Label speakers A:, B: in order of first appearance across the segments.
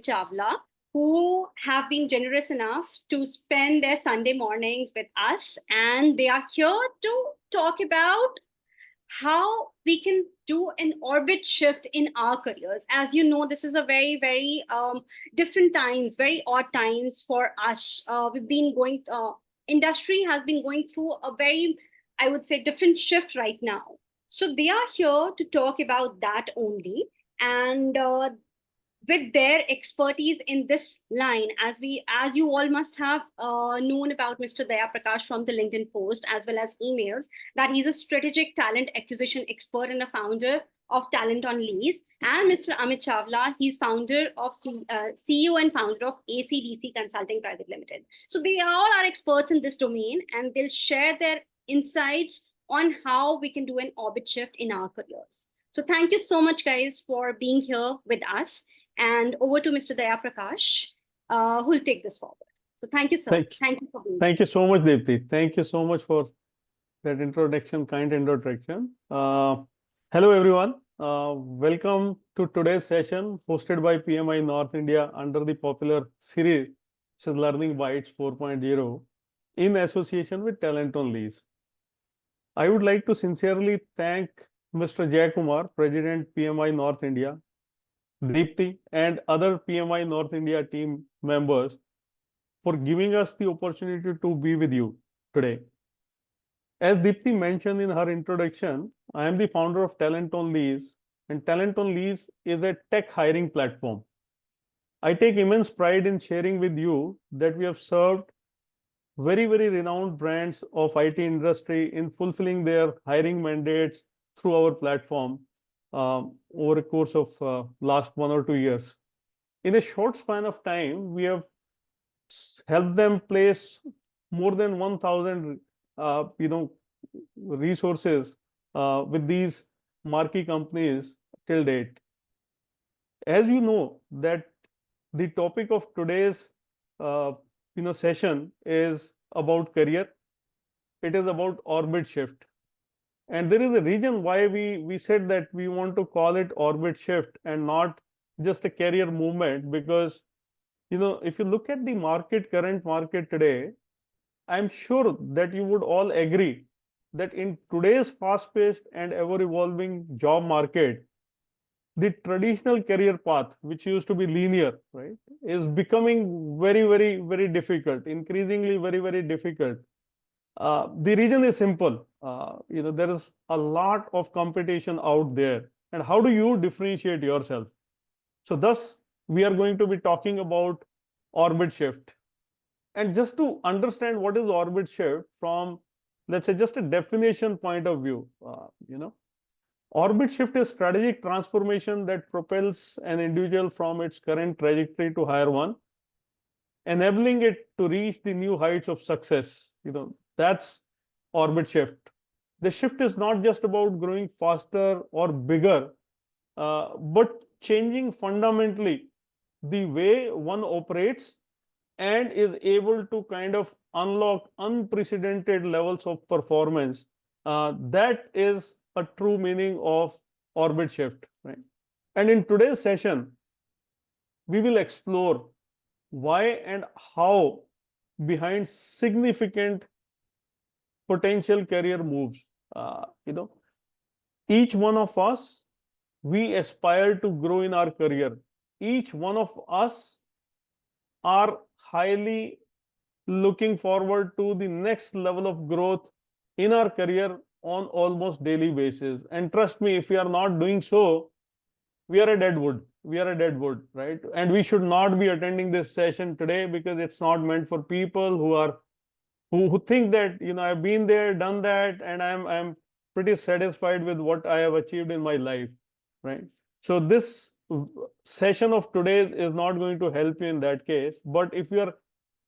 A: Chawla, who have been generous enough to spend their Sunday mornings with us. And they are here to talk about how we can do an orbit shift in our careers. As you know, this is a very different times, very odd times for us. We've been going, industry has been going through a very, I would say, different shift right now. So they are here to talk about that only. And with their expertise in this line, as you all must have known about Mr. Daya Prakash from the LinkedIn post as well as emails, that he's a strategic talent acquisition expert and a founder of Talent on Lease. And Mr. Amit Chawla, he's founder of CEO and founder of ACDC Consulting Private Limited. So they all are experts in this domain, and they'll share their insights on how we can do an orbit shift in our careers. So thank you so much, guys, for being here with us. And over to Mr. Daya Prakash, who will take this forward. So thank you, sir. Thank you for being here.
B: Thank you so much, Deepti. Thank you so much for that introduction, kind introduction. Hello, everyone. Welcome to today's session hosted by PMI North India under the popular series, which is Learning Bytes 4.0, in association with Talent on Lease. I would like to sincerely thank Mr. Jay Kumar, President, PMI North India, Deepti, and other PMI North India team members for giving us the opportunity to be with you today. As Deepti mentioned in her introduction, I am the founder of Talent on Lease, and Talent on Lease is a tech hiring platform. I take immense pride in sharing with you that we have served very renowned brands of IT industry in fulfilling their hiring mandates through our platform over a course of last 1 or 2 years. In a short span of time, we have helped them place more than 1,000 resources with these marquee companies till date. As you know, that the topic of today's session is about career. It is about orbit shift. And there is a reason why we said that we want to call it orbit shift and not just a career movement, because if you look at the current market today, I'm sure that you would all agree that in today's fast-paced and ever-evolving job market, the traditional career path, which used to be linear, right, is becoming very difficult, increasingly very difficult. The reason is simple. There is a lot of competition out there. And how do you differentiate yourself? So thus, we are going to be talking about orbit shift. And just to understand what is orbit shift from, let's say, just a definition point of view, orbit shift is strategic transformation that propels an individual from its current trajectory to higher one, enabling it to reach the new heights of success. That's orbit shift. The shift is not just about growing faster or bigger, but changing fundamentally the way one operates and is able to kind of unlock unprecedented levels of performance. That is a true meaning of orbit shift, right? And in today's session, we will explore why and how behind significant potential career moves. Each one of us, we aspire to grow in our career. Each one of us are highly looking forward to the next level of growth in our career on almost daily basis. And trust me, if we are not doing so, we are a dead wood. We are a dead wood, right? And we should not be attending this session today because it's not meant for people who think that, I've been there, done that, and I'm pretty satisfied with what I have achieved in my life, right? So this session of today's is not going to help you in that case. But if you are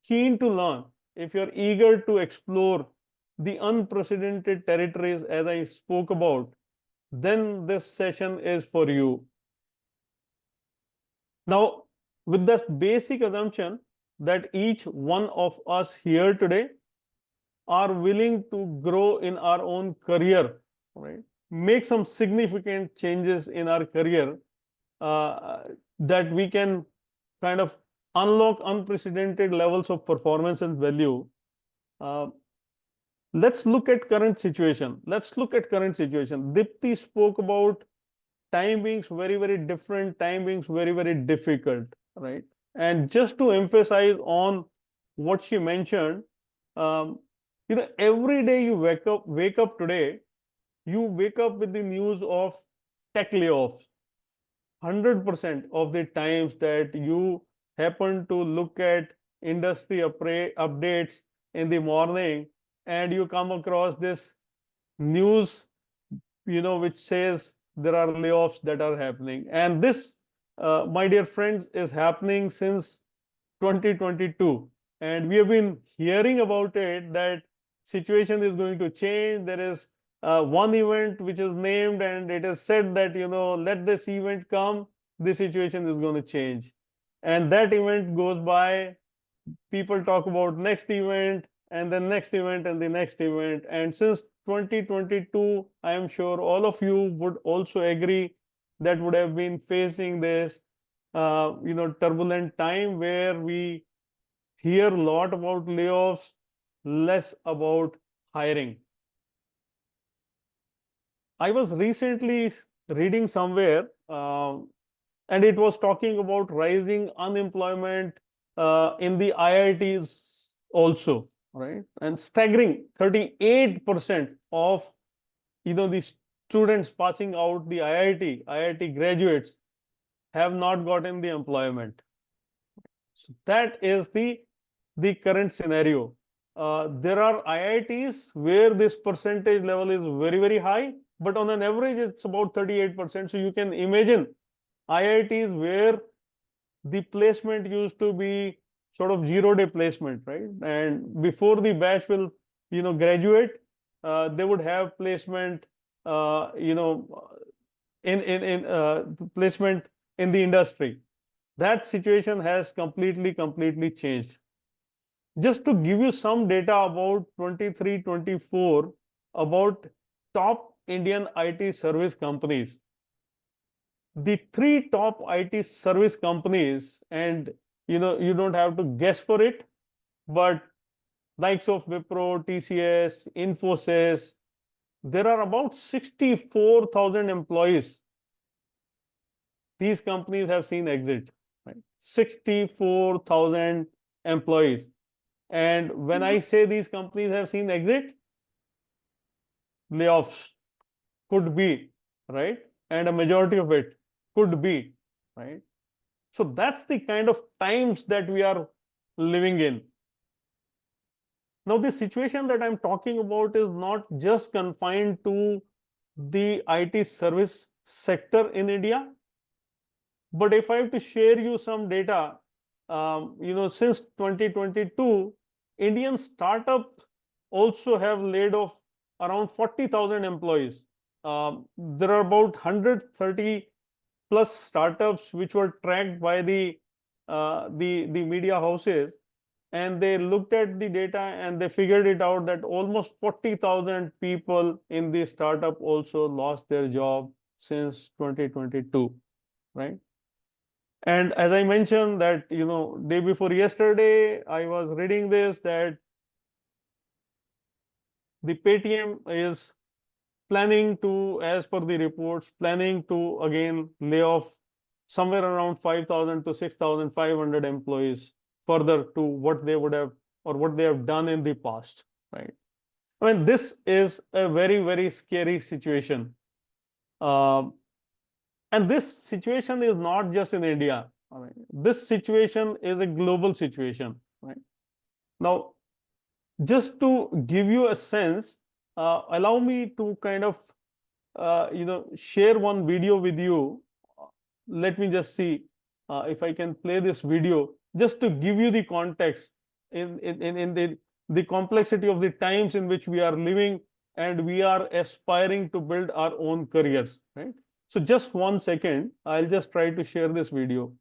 B: keen to learn, if you're eager to explore the unprecedented territories as I spoke about, then this session is for you. Now, with this basic assumption that each one of us here today are willing to grow in our own career, right? Make some significant changes in our career that we can kind of unlock unprecedented levels of performance and value, uh, let's look at current situation. Let's look at current situation. Dipti spoke about time being very, very different, time being very, very difficult, right? And just to emphasize on what she mentioned, um, every day you wake up today, you wake up with the news of tech layoffs. 100% of the times that you happen to look at industry updates in the morning, and you come across this news, which says there are layoffs that are happening. And this, my dear friends, is happening since 2022. And we have been hearing about it, that situation is going to change. There is one event which is named, and it is said that, let this event come, the situation is going to change. And that event goes by, people talk about next event and the next event and the next event. And since 2022, I am sure all of you would also agree that would have been facing this turbulent time where we hear a lot about layoffs, less about hiring. I was recently reading somewhere, and it was talking about rising unemployment in the IITs also, right? And staggering 38% of the students passing out the IIT graduates have not gotten the employment. So that is the current scenario. There are IITs where this percentage level is very, very high, but on an average, it's about 38%. So you can imagine IITs where the placement used to be sort of 0-day placement, right? And before the batch will, graduate, they would have placement, in placement in the industry. That situation has completely changed. Just to give you some data about 23-24, about top Indian IT service companies, the three top IT service companies, and you don't have to guess for it, but likes of Wipro, TCS, Infosys, there are about 64,000 employees. These companies have seen exit, right? 64,000 employees. And when I say these companies have seen exit, layoffs could be, right? And a majority of it could be, right? So that's the kind of times that we are living in. Now, the situation that I'm talking about is not just confined to the IT service sector in India, but if I have to share you some data, since 2022, Indian startup also have laid off around 40,000 employees. There are about 130 plus startups which were tracked by the media houses, and they looked at the data and they figured it out that almost 40,000 people in the startup also lost their job since 2022, right? And as I mentioned that, day before yesterday, I was reading this, that the Paytm is planning to, as per the reports, planning to again lay off somewhere around 5,000 to 6,500 employees further to what they would have or what they have done in the past, right? I mean, this is a very, very scary situation. Um, and this situation is not just in India. I mean, this situation is a global situation, right? Now, just to give you a sense, allow me to kind of share one video with you. Let me just see if I can play this video just to give you the context in the complexity of the times in which we are living, and we are aspiring to build our own careers, right? So just 1 second, I'll just try to share this video.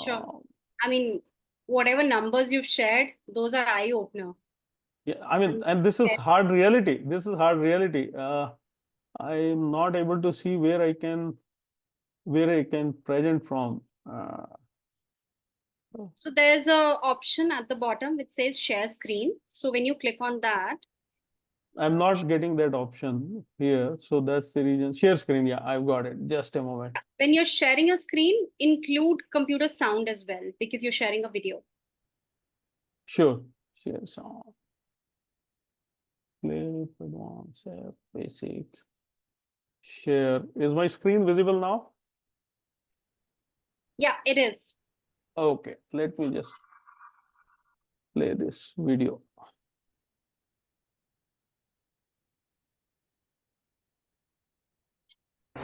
A: Sure. I mean, whatever numbers you've shared, those are eye opener.
B: Yeah, I mean, and this is hard reality. This is hard reality. I'm not able to see where I can present from.
A: So there's a option at the bottom which says share screen. So when you click on that,
B: I'm not getting that option here. So that's the reason. Share screen. Yeah, I've got it. Just a moment.
A: when you're sharing your screen, include computer sound as well because you're sharing a video.
B: Sure. Share sound. Play, advanced, basic. Share. Is my screen visible now?
A: Yeah, it is.
B: Okay. Let me just play this video.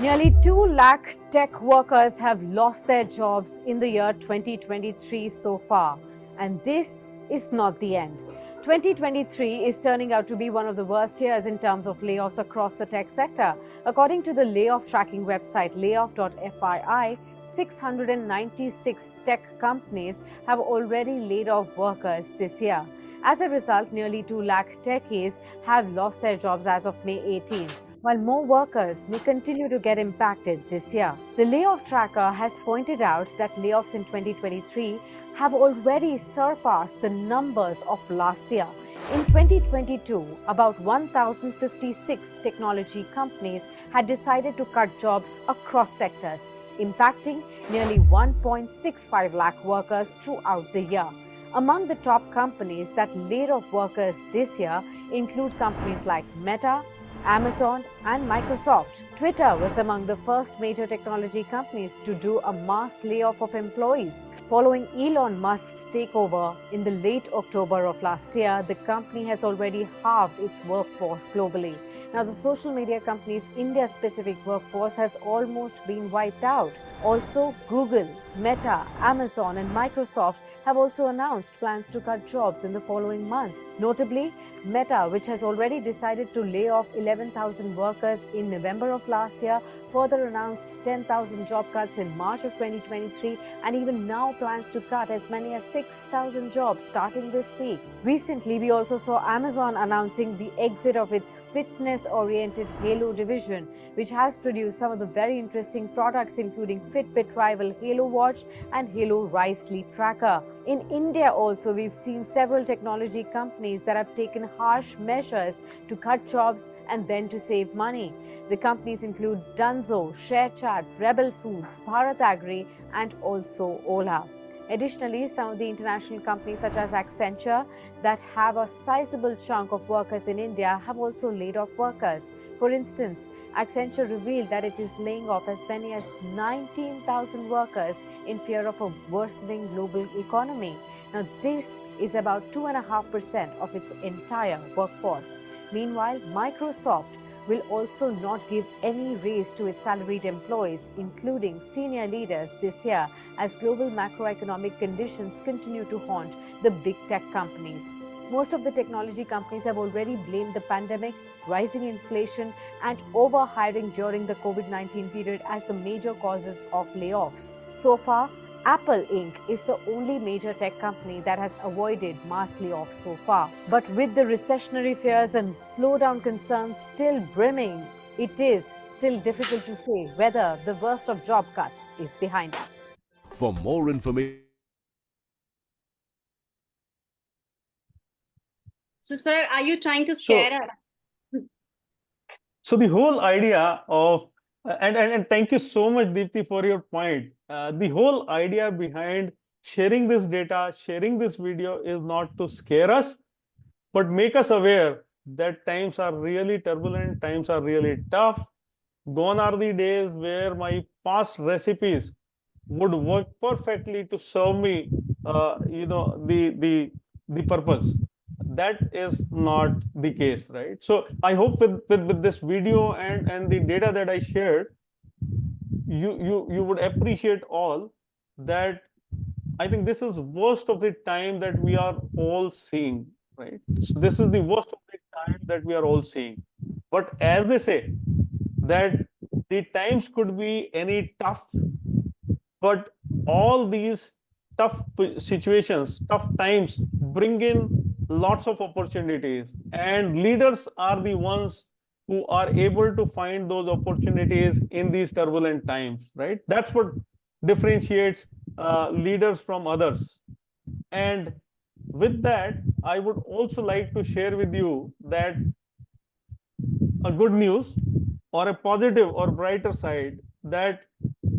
C: Nearly 2 lakh tech workers have lost their jobs in the year 2023 so far. And this is not the end. 2023 is turning out to be one of the worst years in terms of layoffs across the tech sector. According to the layoff tracking website layoff.fii, 696 tech companies have already laid off workers this year. As a result, nearly 2 lakh techies have lost their jobs as of May 18th, while more workers may continue to get impacted this year. The layoff tracker has pointed out that layoffs in 2023 have already surpassed the numbers of last year. In 2022, about 1,056 technology companies had decided to cut jobs across sectors, impacting nearly 1.65 lakh workers throughout the year. Among the top companies that laid off workers this year include companies like Meta, Amazon, and Microsoft. Twitter was among the first major technology companies to do a mass layoff of employees. Following Elon Musk's takeover in the late October of last year, the company has already halved its workforce globally. Now, the social media company's India-specific workforce has almost been wiped out. Also, Google, Meta, Amazon, and Microsoft have also announced plans to cut jobs in the following months. Notably, Meta, which has already decided to lay off 11,000 workers in November of last year, further announced 10,000 job cuts in March of 2023 and even now plans to cut as many as 6,000 jobs starting this week. Recently, we also saw Amazon announcing the exit of its fitness-oriented Halo division, which has produced some of the very interesting products including Fitbit rival Halo Watch and Halo Rise Sleep Tracker. In India also, we've seen several technology companies that have taken harsh measures to cut jobs and then to save money. The companies include Dunzo, ShareChat, Rebel Foods, Bharat Agri, and also Ola. Additionally, some of the international companies such as Accenture that have a sizable chunk of workers in India have also laid off workers. For instance, Accenture revealed that it is laying off as many as 19,000 workers in fear of a worsening global economy. Now, this is about 2.5% of its entire workforce. Meanwhile, Microsoft will also not give any raise to its salaried employees, including senior leaders this year, as global macroeconomic conditions continue to haunt the big tech companies. Most of the technology companies have already blamed the pandemic, rising inflation, and overhiring during the COVID-19 period as the major causes of layoffs. So far, Apple Inc. is the only major tech company that has avoided mass layoffs so far. But with the recessionary fears and slowdown concerns still brimming, it is still difficult to say whether the worst of job cuts is behind us.
D: For more information.
A: So, sir, are you trying to scare us?
B: So the whole idea of and thank you so much, Deepti, for your point. The whole idea behind sharing this data, sharing this video is not to scare us, but make us aware that times are really turbulent, times are really tough. Gone are the days where my past recipes would work perfectly to serve me, the purpose. That is not the case, right? So I hope with this video and the data that I shared, you would appreciate all that. I think this is worst of the time that we are all seeing, right? So this is the worst of the time that we are all seeing. But as they say, that the times could be any tough, but all these tough situations, tough times bring in lots of opportunities, and leaders are the ones who are able to find those opportunities in these turbulent times, right? That's what differentiates leaders from others. And with that, I would also like to share with you that a good news or a positive or brighter side, that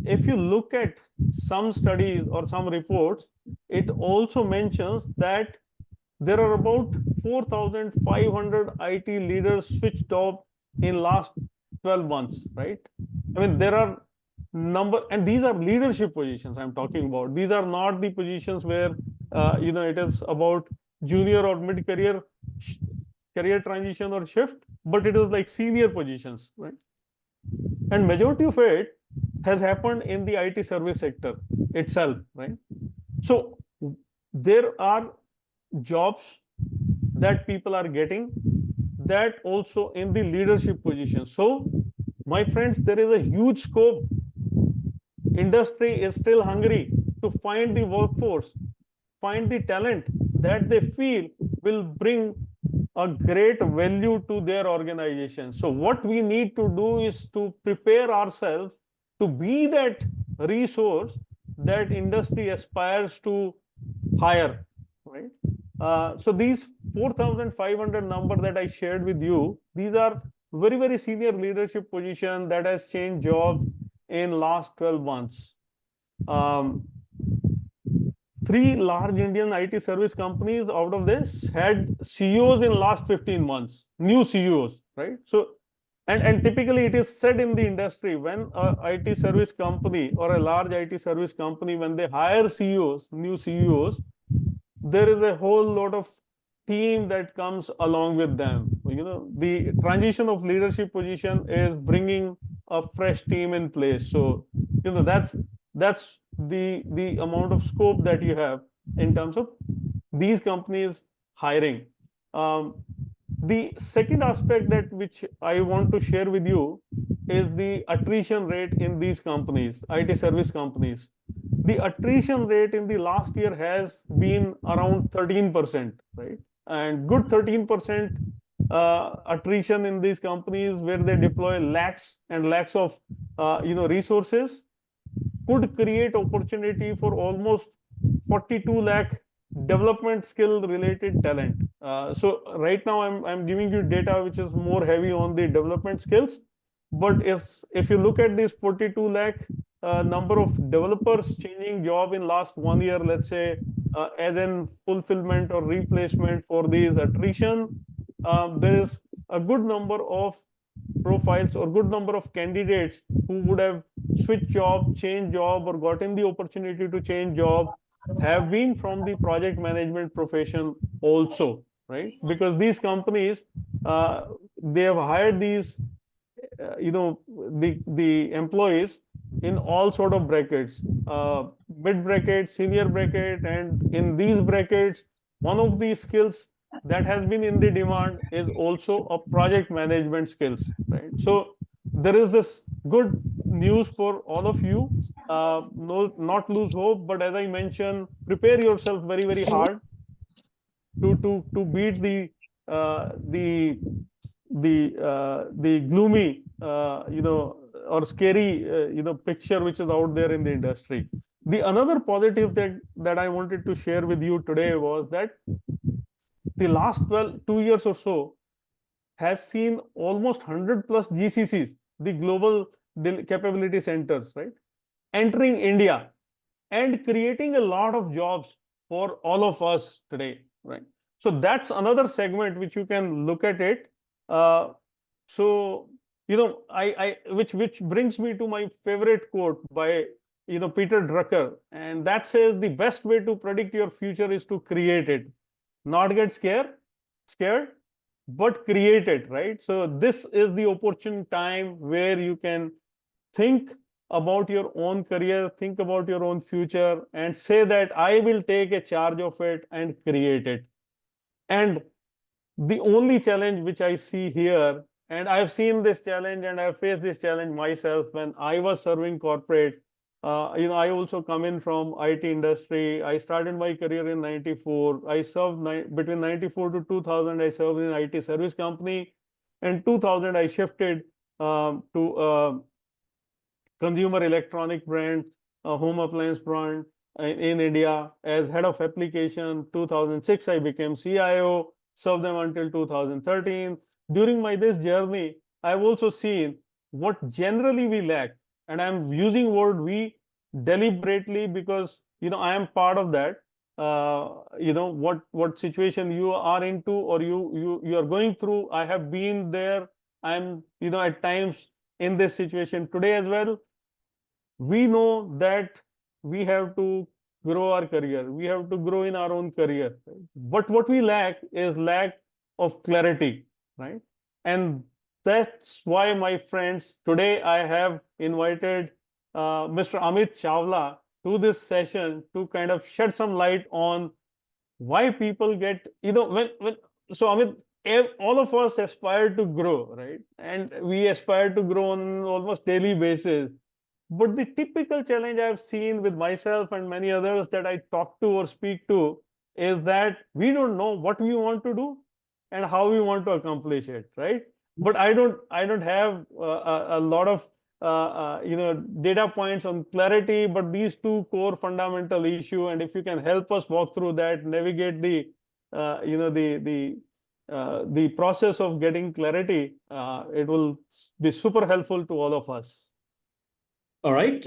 B: if you look at some studies or some reports, it also mentions that there are about 4,500 IT leaders switched job in last 12 months, right? I mean, there are number, and these are leadership positions I'm talking about. These are not the positions where, it is about junior or mid-career career transition or shift, but it is like senior positions, right? And majority of it has happened in the IT service sector itself, right? So there are jobs that people are getting, that also in the leadership position. So my friends, there is a huge scope. Industry is still hungry to find the workforce, find the talent that they feel will bring a great value to their organization. So what we need to do is to prepare ourselves to be that resource that industry aspires to hire, right? So these 4,500 number that I shared with you, these are very, very senior leadership position that has changed jobs in last 12 months. Um, Three large Indian IT service companies out of this had CEOs in last 15 months, new CEOs, right? So, and typically it is said in the industry, when a IT service company or a large IT service company, when they hire CEOs, new CEOs, there is a whole lot of team that comes along with them. The transition of leadership position is bringing a fresh team in place. So that's the amount of scope that you have in terms of these companies hiring. The second aspect that which I want to share with you is the attrition rate in these companies, IT service companies. The attrition rate in the last year has been around 13%, right? And good 13% attrition in these companies where they deploy lakhs and lakhs of resources could create opportunity for almost 42 lakh development skill related talent. So right now I'm giving you data which is more heavy on the development skills, but if you look at this 42 lakh number of developers changing job in last 1 year, let's say, as in fulfillment or replacement for these attrition, there is a good number of profiles or good number of candidates who would have switched job, changed job, or gotten the opportunity to change job have been from the project management profession also, right? Because these companies, they have hired these, the employees in all sort of brackets, mid bracket, senior bracket, and in these brackets, one of the skills that has been in the demand is also a project management skills, right? So there is this good news for all of you. No, not lose hope, but as I mentioned, prepare yourself very, very hard to beat the gloomy or scary picture which is out there in the industry. The another positive that I wanted to share with you today was that the last 2 years or so has seen almost 100 plus GCCs, the global capability centers, right, entering India and creating a lot of jobs for all of us today, right? So that's another segment which you can look at it. Uh, so I which brings me to my favorite quote by Peter Drucker, and that says the best way to predict your future is to create it, not get scared, but create it, right? So this is the opportune time where you can think about your own career, think about your own future, and say that I will take a charge of it and create it. And the only challenge which I see here, and I've seen this challenge and I've faced this challenge myself when I was serving corporate. I also come in from IT industry. I started my career in 94. I served between 94 to 2000. I served in IT service company. In 2000, I shifted to consumer electronic brand, a home appliance brand. in India as head of application. 2006, I became CIO, served them until 2013. During this journey, I've also seen what generally we lack. And I'm using word we deliberately because, I am part of that. What situation you are into or you are going through. I have been there. I'm, at times in this situation today as well. We know that we have to grow our career, we have to grow in our own career, but what we lack is lack of clarity, right? And that's why, my friends, today I have invited Mr. Amit Chawla to this session to kind of shed some light on why people get, when so Amit, all of us aspire to grow, right? And we aspire to grow on almost daily basis. But the typical challenge I've seen with myself and many others that I talk to or speak to is that we don't know what we want to do and how we want to accomplish it, right? But I don't have a lot of data points on clarity. But these two core fundamental issue, and if you can help us walk through that, navigate the the process of getting clarity, it will be super helpful to all of us.
E: All right.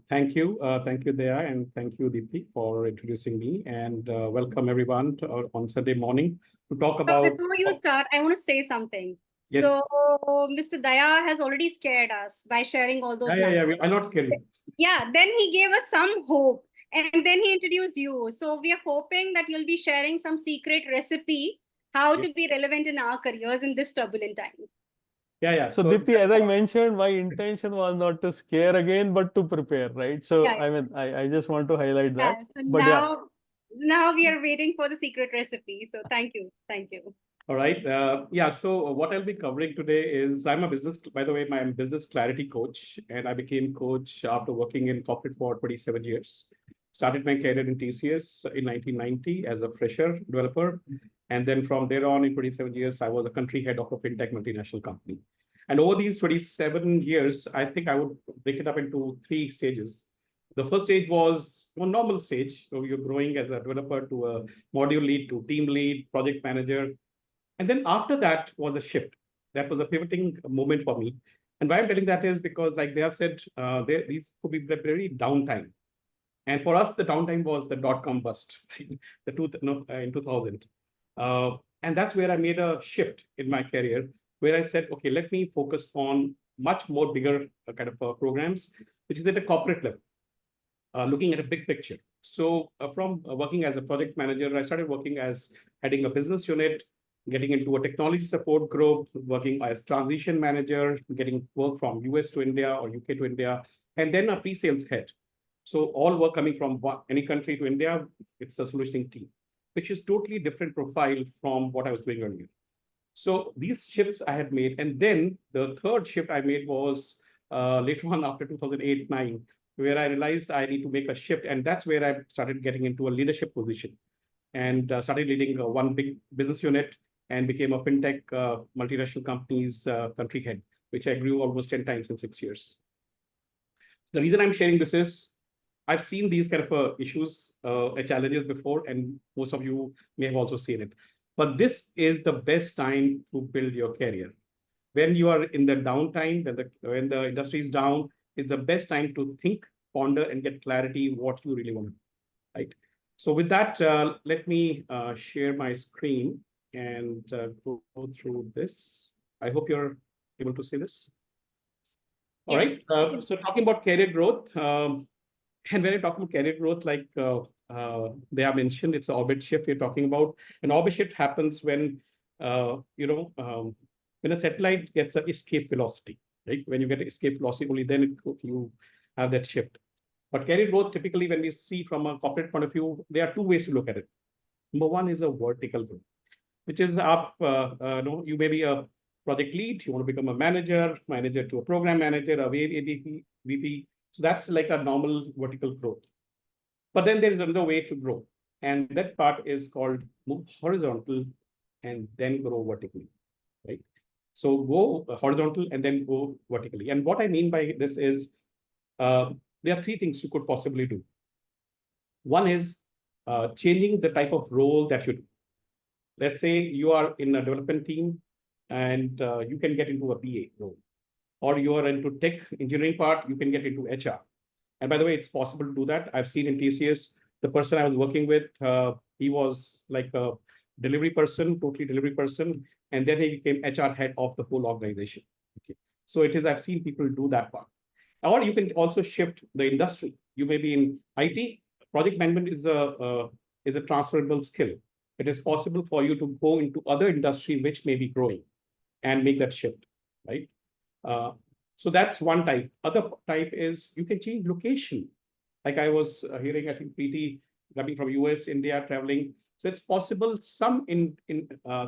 E: Thank you. Thank you, Dea, and thank you, Deepthi, for introducing me. And welcome everyone on Sunday morning to talk about.
A: Before you start, I want to say something.
E: Yes.
A: So, Mr. Daya has already scared us by sharing all those numbers.
E: Yeah, I'm not scared.
A: Yeah, then he gave us some hope, and then he introduced you. So we are hoping that you'll be sharing some secret recipe how to be relevant in our careers in this turbulent times.
E: Yeah.
B: So Deepthi, as I mentioned, my intention was not to scare again, but to prepare, right? So
A: Yeah.
B: I mean, I just want to highlight that.
A: So now we are waiting for the secret recipe. So thank you.
E: All right. So what I'll be covering today is by the way, I'm a business clarity coach, and I became coach after working in corporate for 27 years. Started my career in TCS in 1990 as a fresher developer. And then from there on in 27 years, I was a country head of a fintech multinational company. And over these 27 years, I think I would break it up into 3 stages. The first stage was a normal stage. So you're growing as a developer to a module lead, to team lead, project manager. And then after that was a shift. That was a pivoting moment for me. And why I'm telling that is because, like they have said, these could be very downtime. And for us, the downtime was the dot-com bust, right? In 2000. And that's where I made a shift in my career, where I said, okay, let me focus on much more bigger kind of programs, which is at a corporate level, looking at a big picture. So from working as a project manager, I started working as heading a business unit, getting into a technology support group, working as transition manager, getting work from US to India or UK to India, and then a pre-sales head. So all work coming from any country to India, it's a solutioning team, which is totally different profile from what I was doing earlier. So these shifts I had made. And then the third shift I made was later on after 2008-9, where I realized I need to make a shift. And that's where I started getting into a leadership position and started leading one big business unit and became a fintech multinational company's country head, which I grew almost 10 times in 6 years. The reason I'm sharing this is I've seen these kind of issues, challenges before, and most of you may have also seen it. But this is the best time to build your career. When you are in the downtime, when the industry is down, it's the best time to think, ponder, and get clarity what you really want to do, right? So with that, let me share my screen and go through this. I hope you're able to see this. All right. So talking about career growth, and when I talk about career growth, like they are mentioned, it's an orbit shift we're talking about. An orbit shift happens when, when a satellite gets an escape velocity, right? When you get escape velocity, only then you have that shift. But career growth, typically, when we see from a corporate point of view, there are 2 ways to look at it. Number one is a vertical growth, which is up, you may be a project lead, you want to become a manager to a program manager, a VP. So that's like a normal vertical growth. But then there is another way to grow. And that part is called move horizontal and then grow vertically, right? So go horizontal and then go vertically. And what I mean by this is there are 3 things you could possibly do. One is changing the type of role that you do. Let's say you are in a development team and you can get into a BA role, or you are into tech engineering part, you can get into HR. And by the way, it's possible to do that. I've seen in TCS, the person I was working with, he was like a delivery person, totally delivery person, and then he became HR head of the whole organization. Okay. So it is, I've seen people do that part. Or you can also shift the industry. You may be in IT. Project management is a transferable skill. It is possible for you to go into other industry which may be growing and make that shift, right? So that's one type. Other type is you can change location. Like I was hearing, I think PT coming from US, India, traveling. So it's possible some in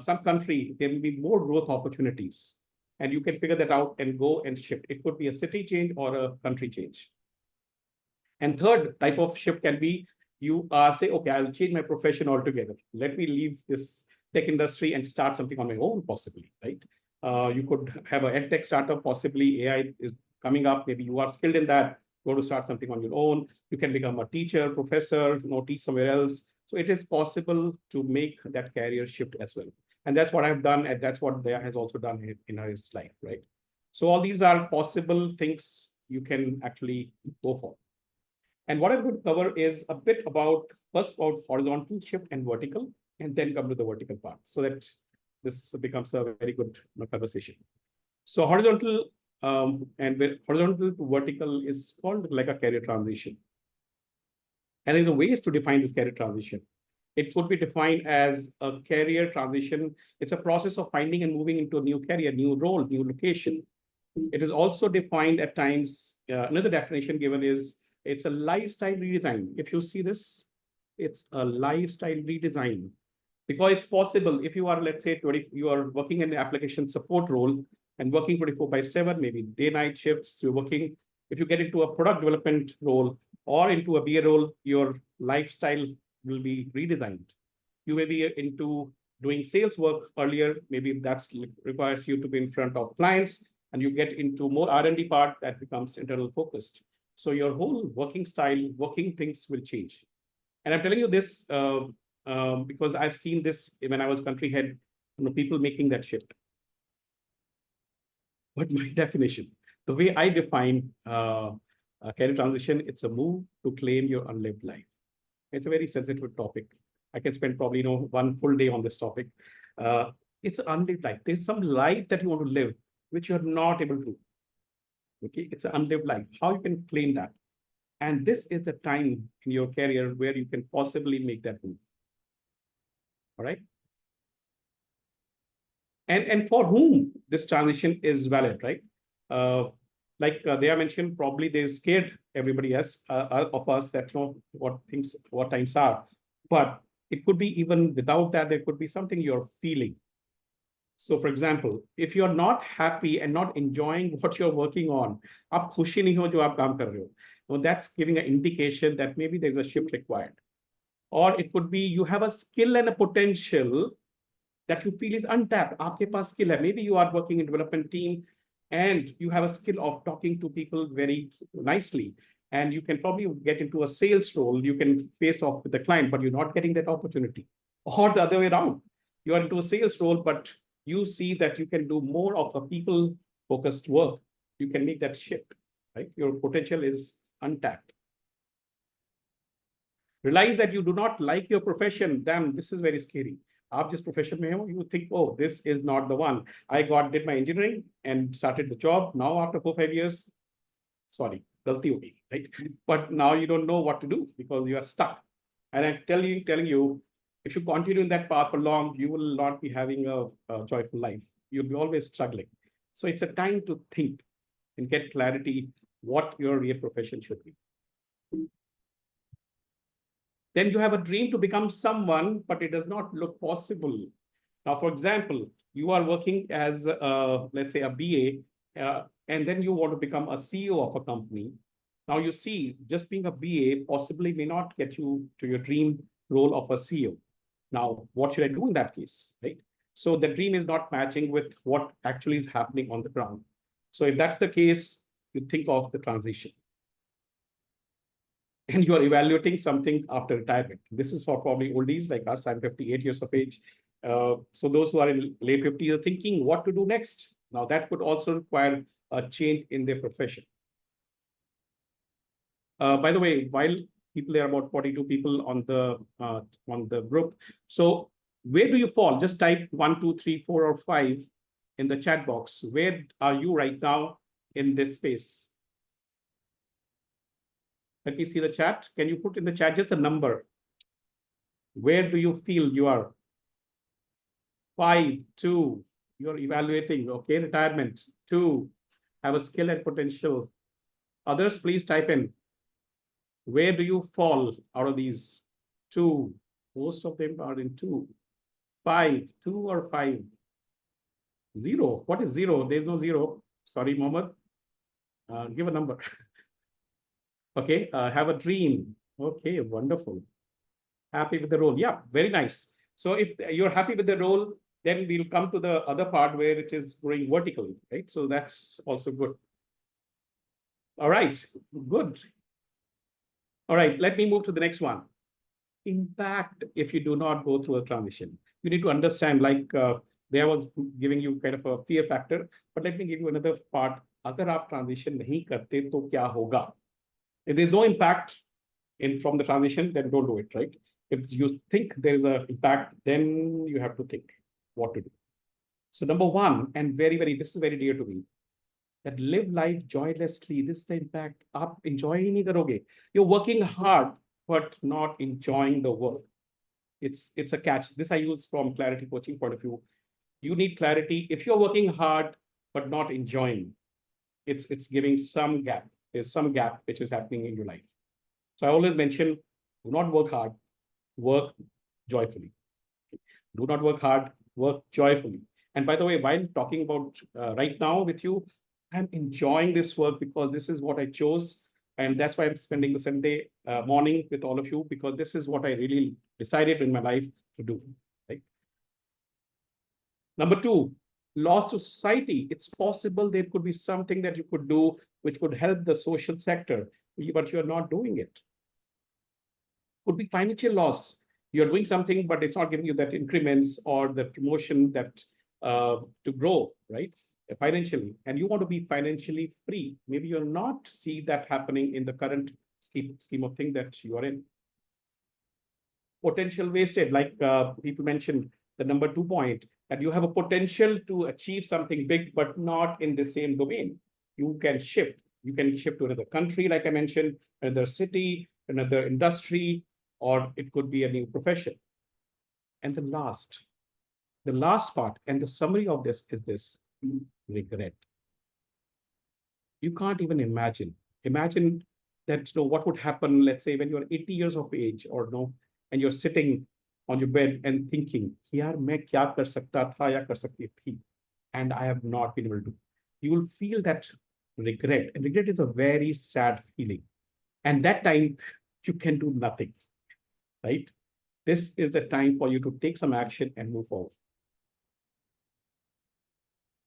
E: some country there will be more growth opportunities, and you can figure that out and go and shift. It could be a city change or a country change. And third type of shift can be you say, okay, I'll change my profession altogether. Let me leave this tech industry and start something on my own, possibly, right? You could have an edtech startup, possibly AI is coming up. Maybe you are skilled in that, go to start something on your own. You can become a teacher, professor, teach somewhere else. So it is possible to make that career shift as well. And that's what I've done, and that's what Daya has also done in his life, right? So all these are possible things you can actually go for. And what I'm going to cover is a bit about, first about horizontal shift and vertical, and then come to the vertical part, so that this becomes a very good conversation. So horizontal and horizontal to vertical is called like a career transition. And there's a ways to define this career transition. It could be defined as a career transition. It's a process of finding and moving into a new career, new role, new location. It is also defined at times, another definition given is it's a lifestyle redesign. If you see this, it's a lifestyle redesign. Because it's possible if you are, let's say, you are working in an application support role and working 24/7, maybe day-night shifts, you're working. If you get into a product development role or into a BA role, your lifestyle will be redesigned. You may be into doing sales work earlier, maybe that requires you to be in front of clients, and you get into more R&D part that becomes internal focused. So your whole working style, working things will change. And I'm telling you this because I've seen this when I was country head, people making that shift. But my definition, the way I define career transition, it's a move to claim your unlived life. It's a very sensitive topic. I can spend probably one full day on this topic. It's an unlived life. There's some life that you want to live, which you're not able to. Okay, it's an unlived life. How you can claim that? And this is a time in your career where you can possibly make that move. All right. And for whom this transition is valid, right? Like they are mentioned, probably they scared everybody else of us that what times are. But it could be even without that, there could be something you're feeling. So, for example, if you're not happy and not enjoying what you're working on, आप खुशी नहीं हो जो आप काम कर रहे हो, well, that's giving an indication that maybe there's a shift required. Or it could be you have a skill and a potential that you feel is untapped. आपके पास skill है. Maybe you are working in development team and you have a skill of talking to people very nicely, and you can probably get into a sales role. You can face off with the client, but you're not getting that opportunity. Or the other way around, you are into a sales role, but you see that you can do more of a people-focused work. You can make that shift, right? Your potential is untapped. Realize that you do not like your profession. Damn, this is very scary. आप जिस profession में हो, you think, oh, this is not the one. I did my engineering and started the job. Now after 4-5 years, sorry, galti ho gayi, right? But now you don't know what to do because you are stuck. And I'm telling you, if you continue in that path for long, you will not be having a joyful life. You'll be always struggling. So it's a time to think and get clarity what your real profession should be. Then you have a dream to become someone, but it does not look possible. Now, for example, you are working as, let's say, a BA, and then you want to become a CEO of a company. Now, you see, just being a BA possibly may not get you to your dream role of a CEO. Now, what should I do in that case, right? So the dream is not matching with what actually is happening on the ground. So if that's the case, you think of the transition. and you are evaluating something after retirement. This is for probably oldies like us. I'm 58 years of age. So those who are in late 50s are thinking what to do next. Now that could also require a change in their profession. By the way, while there are about 42 people on the group. So where do you fall? Just type 1, 2, 3, 4, or 5 in the chat box. Where are you right now in this space? Let me see the chat. Can you put in the chat just a number? Where do you feel you are? 5, 2, you're evaluating, okay, retirement. 2, have a skill and potential. Others, please type in. Where do you fall out of these? 2, most of them are in 2. 5, 2 or 5. 0, what is 0? There's no 0. Sorry, Mohammed. Give a number. Okay, have a dream. Okay, wonderful. Happy with the role. Yeah, very nice. So if you're happy with the role, then we'll come to the other part where it is growing vertically, right? So that's also good. All right, good. All right, let me move to the next one. Impact if you do not go through a transition. You need to understand, like there was giving you kind of a fear factor, but let me give you another part. अगर आप transition नहीं करते तो क्या होगा? If there's no impact from the transition, then don't do it, right? If you think there is an impact, then you have to think what to do. So number one, and this is very dear to me, that live life joylessly. This is the impact. आप enjoy ही नहीं करोगे. You're working hard, but not enjoying the work. It's a catch. This I use from clarity coaching point of view. You need clarity. If you're working hard, but not enjoying, it's giving some gap. There's some gap which is happening in your life. So I always mention, do not work hard, work joyfully. Do not work hard, work joyfully. And by the way, while talking about right now with you, I'm enjoying this work because this is what I chose. And that's why I'm spending the Sunday morning with all of you, because this is what I really decided in my life to do. Right? Number two, loss to society. It's possible there could be something that you could do which could help the social sector, but you're not doing it. Could be financial loss. You're doing something, but it's not giving you that increments or the promotion that to grow, right? Financially, and you want to be financially free. Maybe you're not see that happening in the current scheme of thing that you are in. Potential wasted, like people mentioned, the number 2 point, that you have a potential to achieve something big, but not in the same domain. You can shift. You can shift to another country, like I mentioned, another city, another industry, or it could be a new profession. And the last part, and the summary of this is this: regret. You can't even imagine. Imagine that, what would happen, let's say, when you're 80 years of age, or no, and you're sitting on your bed and thinking, yaar, main kya kar sakta tha ya kar sakti thi, and I have not been able to. You will feel that regret. And regret is a very sad feeling. And that time, you can do nothing, right? This is the time for you to take some action and move forward.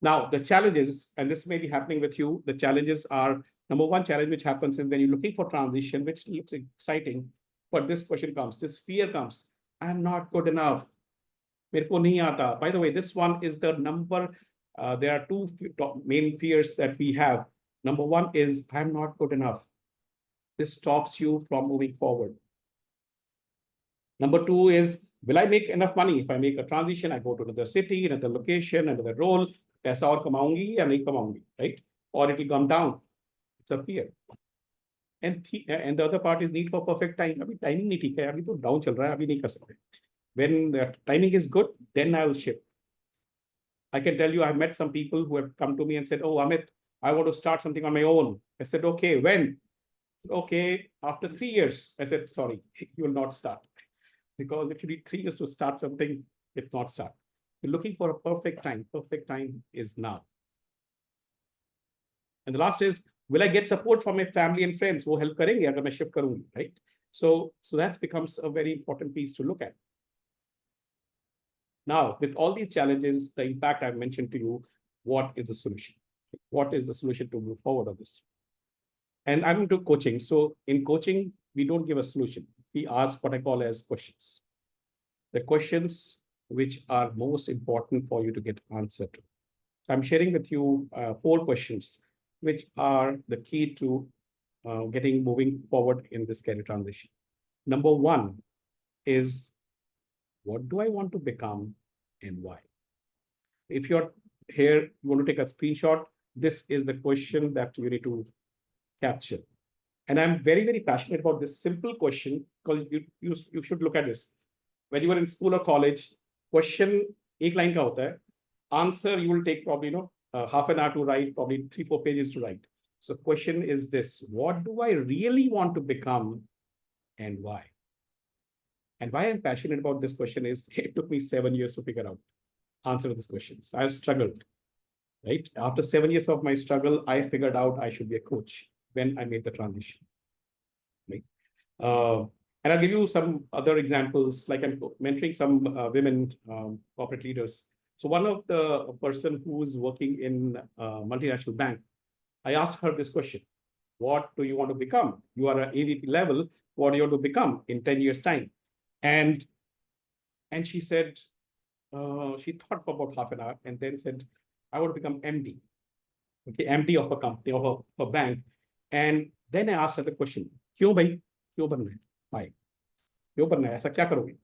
E: Now, the challenges, and this may be happening with you, the challenges are, number one challenge which happens is when you're looking for transition, which looks exciting, but this question comes, this fear comes, I'm not good enough. Mere ko nahi aata. By the way, this one is the number, there are two main fears that we have. Number one is, I'm not good enough. This stops you from moving forward. Number two is, will I make enough money? If I make a transition, I go to another city, another location, another role, पैसा और कमाऊंगी या नहीं कमाऊंगी, right? Or it will come down. It's a fear. And the other part is need for perfect time. अभी timing नहीं ठीक है, अभी तो down चल रहा है, अभी नहीं कर सकते. When the timing is good, then I will shift. I can tell you, I've met some people who have come to me and said, oh, Amit, I want to start something on my own. I said, okay, when? Okay, after 3 years. I said, sorry, you will not start. Because if you need 3 years to start something, it not start. You're looking for a perfect time. Perfect time is now. And the last is, will I get support from my family and friends who help karenge agar main shift karungi, right? So that becomes a very important piece to look at. Now, with all these challenges, the impact I've mentioned to you, what is the solution? What is the solution to move forward on this? And I'm into coaching. So in coaching, we don't give a solution. We ask what I call as questions. The questions which are most important for you to get answer to. I'm sharing with you 4 questions, which are the key to moving forward in this career transition. Number 1 is, what do I want to become and why? If you're here, you want to take a screenshot, this is the question that you need to capture. And I'm very, very passionate about this simple question, because you should look at this. When you are in school or college, question एक line का होता है, answer you will take probably half an hour to write, probably 3-4 pages to write. So question is this: what do I really want to become and why? And why I'm passionate about this question is it took me 7 years to figure out answer to this questions. I've struggled, right? After 7 years of my struggle, I figured out I should be a coach when I made the transition, right? And I'll give you some other examples, like I'm mentoring some women corporate leaders. So one of the person who is working in a multinational bank, I asked her this question: what do you want to become? You are at AVP level. What do you want to become in 10 years' time? And she said, she thought for about half an hour and then said, I want to become MD. Okay, MD of a company, of a bank. And then I asked her the question, क्यों भाई? क्यों बनना है? Why? क्यों बनना है? ऐसा क्या करोगे?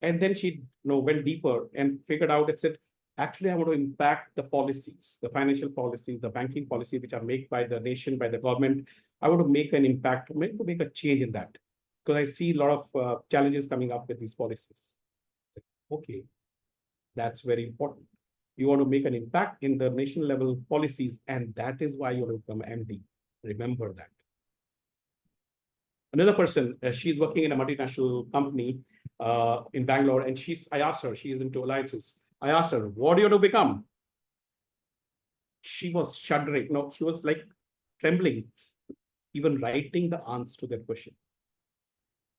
E: And then she went deeper and figured out, it said, actually, I want to impact the policies, the financial policies, the banking policy, which are made by the nation, by the government. I want to make an impact, to make a change in that, because I see a lot of challenges coming up with these policies. Okay, that's very important. You want to make an impact in the national level policies, and that is why you want to become MD. Remember that. Another person, she's working in a multinational company in Bangalore, and I asked her, she is into alliances. I asked her, what do you want to become? She was shuddering. No, she was like trembling, even writing the answer to that question.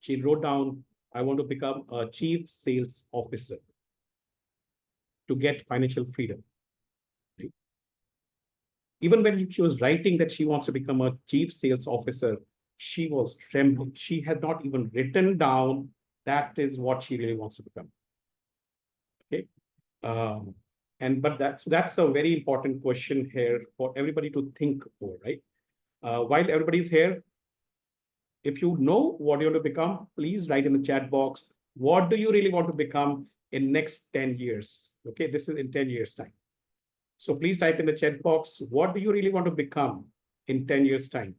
E: She wrote down, I want to become a chief sales officer to get financial freedom. Right? Even when she was writing that she wants to become a chief sales officer, she was trembling. She had not even written down that is what she really wants to become. Okay. But that's a very important question here for everybody to think for, right? While everybody's here, if you know what you want to become, please write in the chat box, what do you really want to become in next 10 years? Okay, this is in 10 years time. So please type in the chat box, what do you really want to become in 10 years time?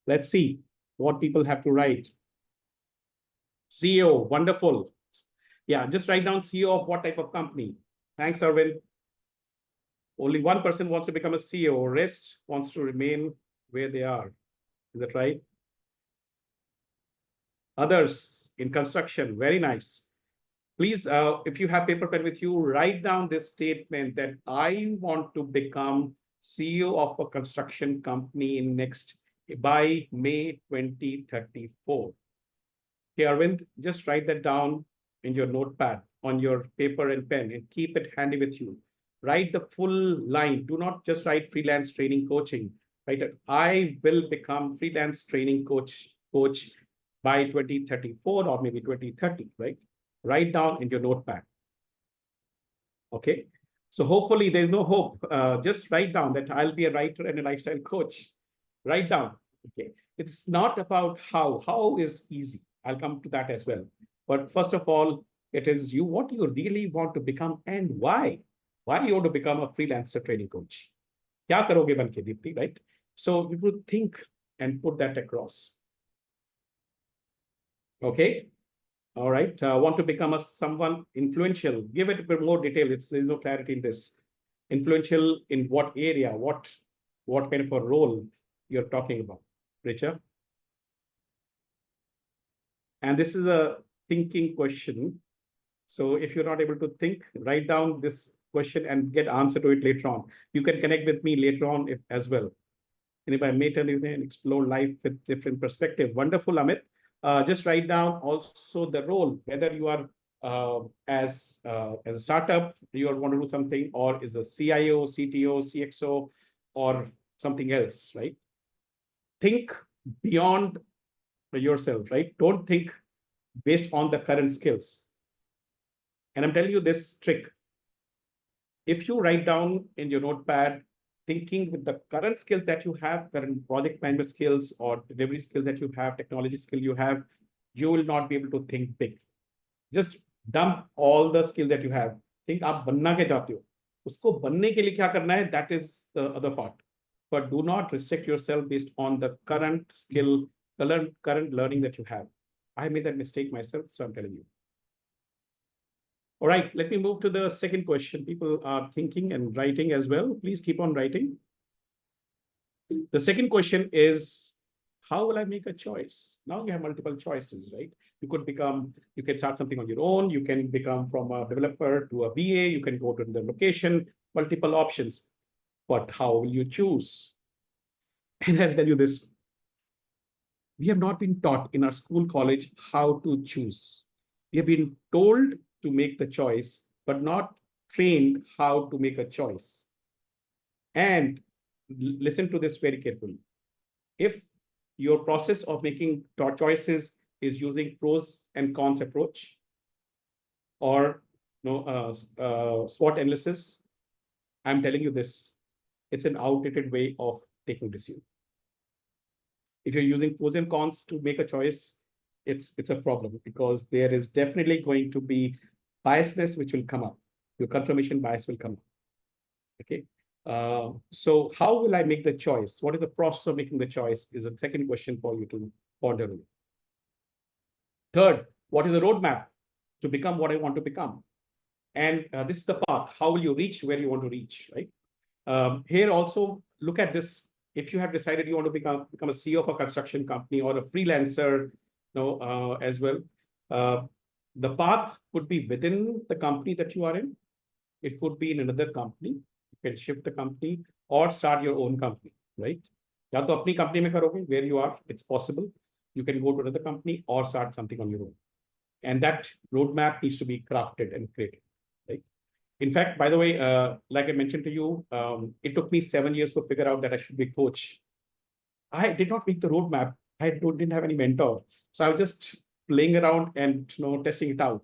E: Let's see what people have to write. CEO, wonderful. Yeah, just write down CEO of what type of company. Thanks, Arvind. Only one person wants to become a CEO, rest wants to remain where they are. Is that right? Others in construction, very nice. Please, if you have paper pen with you, write down this statement that I want to become CEO of a construction company by May 2034. Okay, Arvind, just write that down in your notepad on your paper and pen and keep it handy with you. Write the full line. Do not just write freelance training coaching. Right? I will become freelance training coach by 2034 or maybe 2030, right? Write down in your notepad. Okay. So hopefully there's no hope. Just write down that I'll be a writer and a lifestyle coach. Write down. Okay. It's not about how. How is easy. I'll come to that as well. But first of all, it is what you really want to become and why. Why you want to become a freelancer training coach? Kya karoge banke, Deepti, right? So you would think and put that across. Okay. All right. Want to become someone influential? Give it a bit more detail. There's no clarity in this. Influential in what area? What kind of a role you're talking about, Richa? And this is a thinking question. So if you're not able to think, write down this question and get answer to it later on. You can connect with me later on as well. And if I may tell you and explore life with different perspective. Wonderful, Amit. Just write down also the role, whether you are as a startup, you want to do something, or is a CIO, CTO, CXO, or something else, right? think beyond yourself, right? Don't think based on the current skills. And I'm telling you this trick. If you write down in your notepad, thinking with the current skills that you have, current project management skills or delivery skills that you have, technology skill you have, you will not be able to think big. Just dump all the skills that you have. Think आप बनना क्या चाहते हो? उसको बनने के लिए क्या करना है? That is the other part. But do not restrict yourself based on the current skill, current learning that you have. I made that mistake myself, so I'm telling you. All right, let me move to the second question. People are thinking and writing as well. Please keep on writing. The second question is, how will I make a choice? Now you have multiple choices, right? You can start something on your own. You can become from a developer to a BA. You can go to the location, multiple options. But how will you choose? And I'll tell you this. We have not been taught in our school, college, how to choose. We have been told to make the choice, but not trained how to make a choice. And listen to this very carefully. If your process of making choices is using pros and cons approach or SWOT analysis, I'm telling you this, it's an outdated way of taking decision. If you're using pros and cons to make a choice, it's a problem because there is definitely going to be biasness which will come up. Your confirmation bias will come up. Okay. So how will I make the choice? What is the process of making the choice is a second question for you to ponder on. Third, what is the roadmap to become what I want to become? And this is the path. How will you reach where you want to reach, right? Here also, look at this. If you have decided you want to become a CEO of a construction company or a freelancer, as well, the path could be within the company that you are in. It could be in another company. You can shift the company or start your own company, right? या तो अपनी company में करोगे where you are, it's possible. You can go to another company or start something on your own. And that roadmap needs to be crafted and created, right? In fact, by the way, like I mentioned to you, it took me 7 years to figure out that I should be a coach. I did not make the roadmap. I didn't have any mentor. So I was just playing around and testing it out.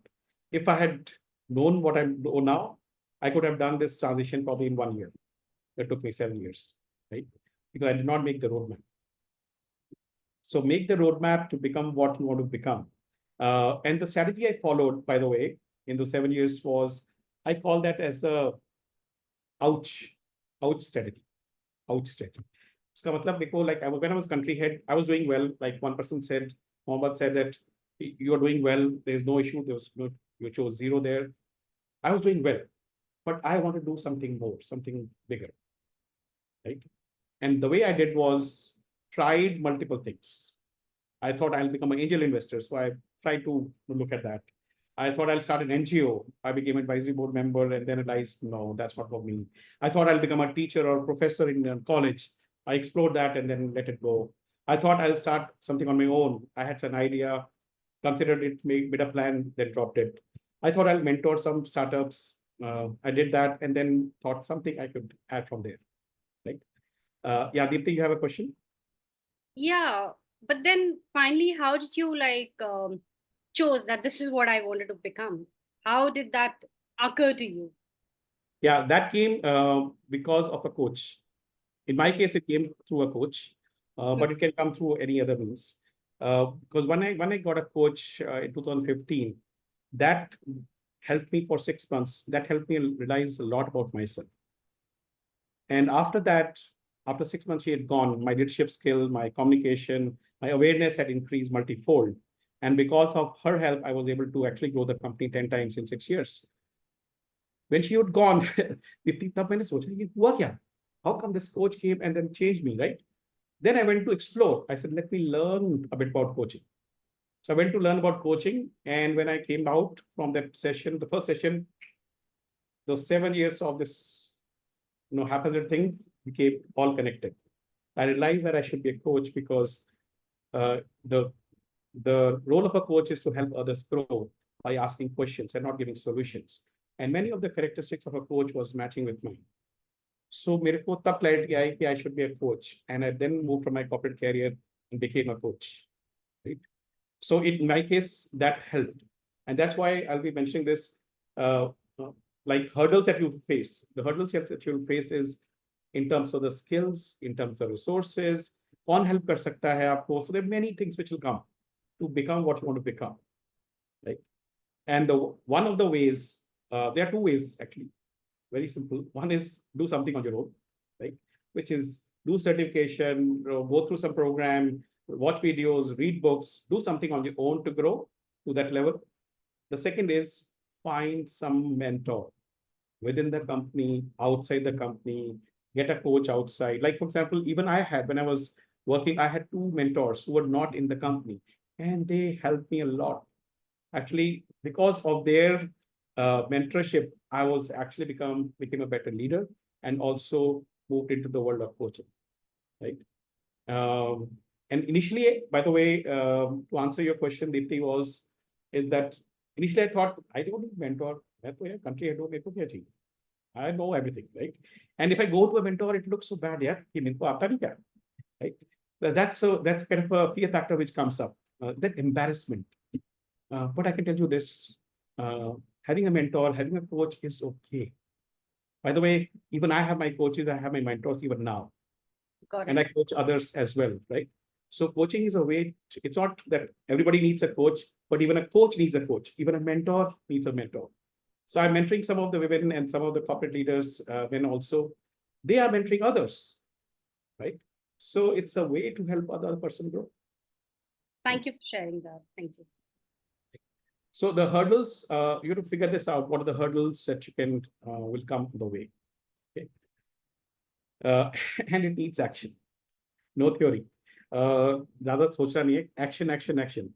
E: If I had known what I know now, I could have done this transition probably in 1 year. That took me 7 years, right? Because I did not make the roadmap. So make the roadmap to become what you want to become. And the strategy I followed, by the way, in those 7 years was, I call that as a ouch strategy. Ouch strategy. So like when I was country head, I was doing well. Like one person said, Mohammed said that you are doing well. There's no issue. There was no, you chose 0 there. I was doing well, but I want to do something more, something bigger, right? And the way I did was tried multiple things. I thought I'll become an angel investor. So I tried to look at that. I thought I'll start an NGO. I became an advisory board member and then realized, no, that's not for me. I thought I'll become a teacher or professor in college. I explored that and then let it go. I thought I'll start something on my own. I had an idea, considered it, made a plan, then dropped it. I thought I'll mentor some startups. I did that and then thought something I could add from there. Right? Yeah, Deepti, you have a question?
A: Yeah, but then finally, how did you chose that this is what I wanted to become? How did that occur to you?
E: Yeah, that came because of a coach. In my case, it came through a coach, but it can come through any other means. Because when I got a coach in 2015, that helped me for 6 months. That helped me realize a lot about myself. And after that, after 6 months, she had gone, my leadership skill, my communication, my awareness had increased multifold. And because of her help, I was able to actually grow the company 10 times in 6 years. When she had gone, how come this coach came and then changed me, right? Then I went to explore. I said, let me learn a bit about coaching. So I went to learn about coaching. And when I came out from that session, the first session, those 7 years of this haphazard things became all connected. I realized that I should be a coach because the role of a coach is to help others grow by asking questions and not giving solutions. And many of the characteristics of a coach was matching with mine. So मेरे को तब clarity आई कि I should be a coach, and I then moved from my corporate career and became a coach. Right. So in my case, that helped, and that's why I'll be mentioning this. Uh, uh, like hurdles that you face, the hurdles that you'll face is in terms of the skills, in terms of resources. कौन help कर सकता है आपको? So there are many things which will come to become what you want to become, right? And one of the ways, there are two ways actually, very simple. One is do something on your own, right? Which is do certification, go through some program, watch videos, read books, do something on your own to grow to that level. The second is find some mentor within the company, outside the company, get a coach outside. Like, for example, even I had, when I was working, I had two mentors who were not in the company, and they helped me a lot. Actually, because of their mentorship, I was actually became a better leader and also moved into the world of coaching, right? Um, and initially, by the way, to answer your question, Deepthi, is that initially I thought I don't need mentor. मैं तो यार country head हूँ, मेरे को क्या चाहिए? I know everything, right? And if I go to a mentor, it looks so bad, yeah, कि मेरे को आता नहीं क्या, right? That's kind of a fear factor which comes up, that embarrassment. But I can tell you this: having a mentor, having a coach is okay. By the way, even I have my coaches, I have my mentors even now,
A: Got
E: and
A: it.
E: I coach others as well, right? So coaching is a way. It's not that everybody needs a coach, but even a coach needs a coach. Even a mentor needs a mentor. So I'm mentoring some of the women and some of the corporate leaders, when also they are mentoring others, right? So it's a way to help other person grow.
A: Thank you for sharing that. Thank you.
E: So the hurdles, you have to figure this out. What are the hurdles that you can will come the way? Okay, and it needs action, no theory. ज़्यादा सोचना नहीं है. Action, action, action.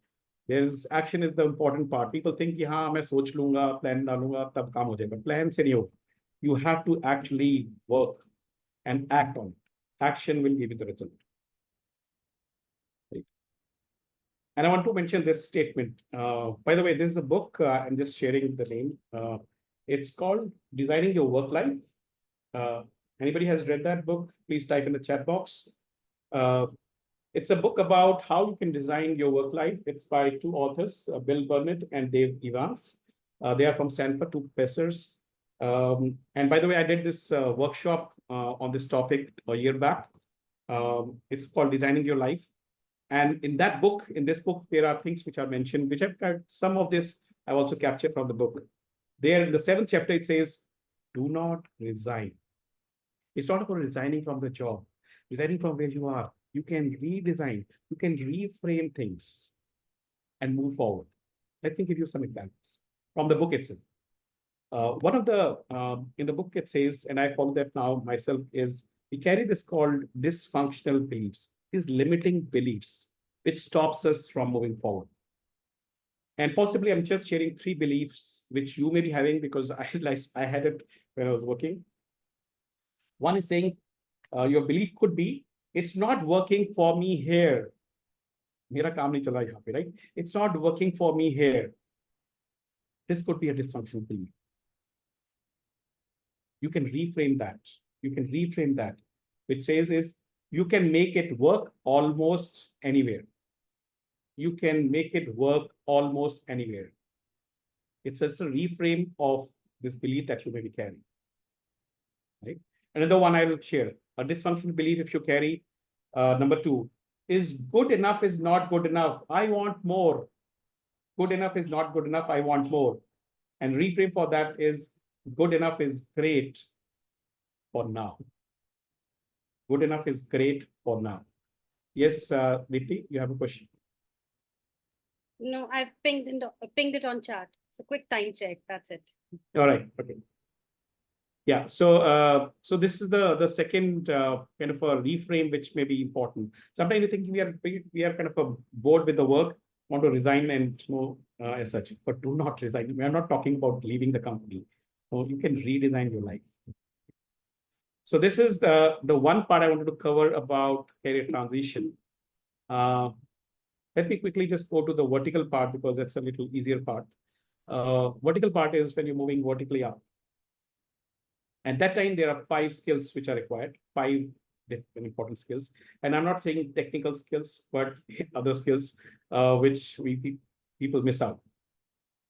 E: There's action is the important part. People think कि हाँ मैं सोच लूंगा, plan डालूंगा, तब काम हो जाएगा. Plan से नहीं हो. You have to actually work and act on it. Action will give you the result. Right. And I want to mention this statement. By the way, this is a book. I'm just sharing the name. It's called Designing Your Work Life. Anybody has read that book? Please type in the chat box. It's a book about how you can design your work life. It's by two authors, Bill Burnett and Dave Evans. They are from Stanford, two professors. And by the way, I did this workshop on this topic a year back. It's called Designing Your Life. And in this book, there are things which are mentioned, which I've got some of this I've also captured from the book. There in the 7th chapter, it says, do not resign. It's not about resigning from the job, resigning from where you are. You can redesign, you can reframe things and move forward. Let me give you some examples from the book itself. One of the, in the book it says, and I follow that now myself, is we carry this called dysfunctional beliefs, these limiting beliefs, which stops us from moving forward. And possibly I'm just sharing 3 beliefs which you may be having because I had it when I was working. One is saying, your belief could be, it's not working for me here. Mera kaam nahi chala yahan pe, right? It's not working for me here. This could be a dysfunctional belief. You can reframe that. You can reframe that, which says is, you can make it work almost anywhere. You can make it work almost anywhere. It's just a reframe of this belief that you may be carrying. Right? Another one I will share, a dysfunctional belief if you carry, number 2, is good enough is not good enough. I want more. Good enough is not good enough. I want more. And reframe for that is good enough is great for now. Good enough is great for now. Yes, Deepthi, you have a question.
A: No, I've pinged it on chat. It's a quick time check. That's it.
E: All right. Okay. Yeah. So this is the second kind of a reframe which may be important. Sometimes you think we are kind of bored with the work, want to resign and as such, but do not resign. We are not talking about leaving the company. So you can redesign your life. So this is the one part I wanted to cover about career transition. Let me quickly just go to the vertical part because that's a little easier part. Vertical part is when you're moving vertically up. At that time, there are 5 skills which are required, 5 important skills. And I'm not saying technical skills, but other skills which people miss out.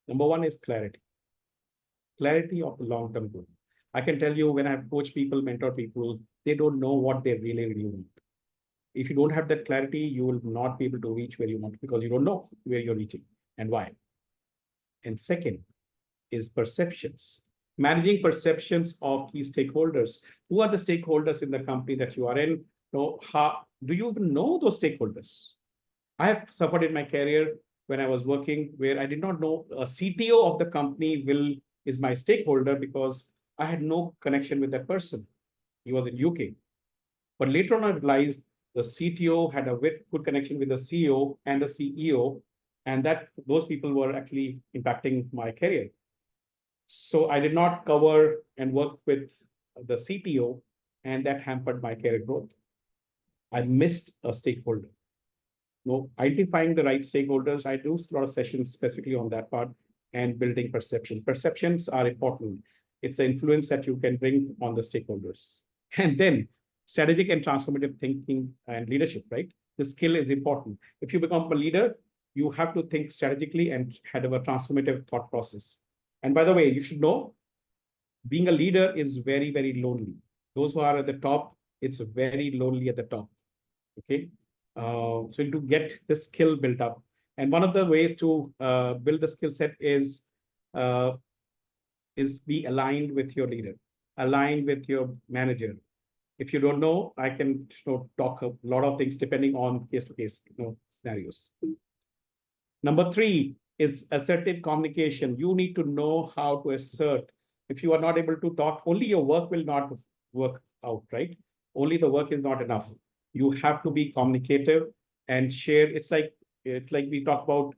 E: Number one is clarity of the long-term goal. I can tell you when I've coached people, mentor people, they don't know what they really want. If you don't have that clarity, you will not be able to reach where you want because you don't know where you're reaching and why. And second is perceptions. Managing perceptions of key stakeholders. Who are the stakeholders in the company that you are in? So how do you even know those stakeholders? I have suffered in my career when I was working where I did not know a CTO of the company is my stakeholder because I had no connection with that person. He was in UK. But later on, I realized the CTO had a good connection with the CEO and the CEO, and that those people were actually impacting my career. So I did not cover and work with the CTO, and that hampered my career growth. I missed a stakeholder. No, identifying the right stakeholders. I do a lot of sessions specifically on that part and building perception. Perceptions are important. It's the influence that you can bring on the stakeholders. And then strategic and transformative thinking and leadership, right? The skill is important. If you become a leader, you have to think strategically and have a transformative thought process. And by the way, you should know being a leader is very, very lonely. Those who are at the top, it's very lonely at the top. Okay. So to get the skill built up. And one of the ways to build the skill set is be aligned with your leader, aligned with your manager. If you don't know, I can talk a lot of things depending on case-to-case scenarios. Number 3 is assertive communication. You need to know how to assert. If you are not able to talk, only your work will not work out, right? Only the work is not enough. You have to be communicative and share. It's like we talk about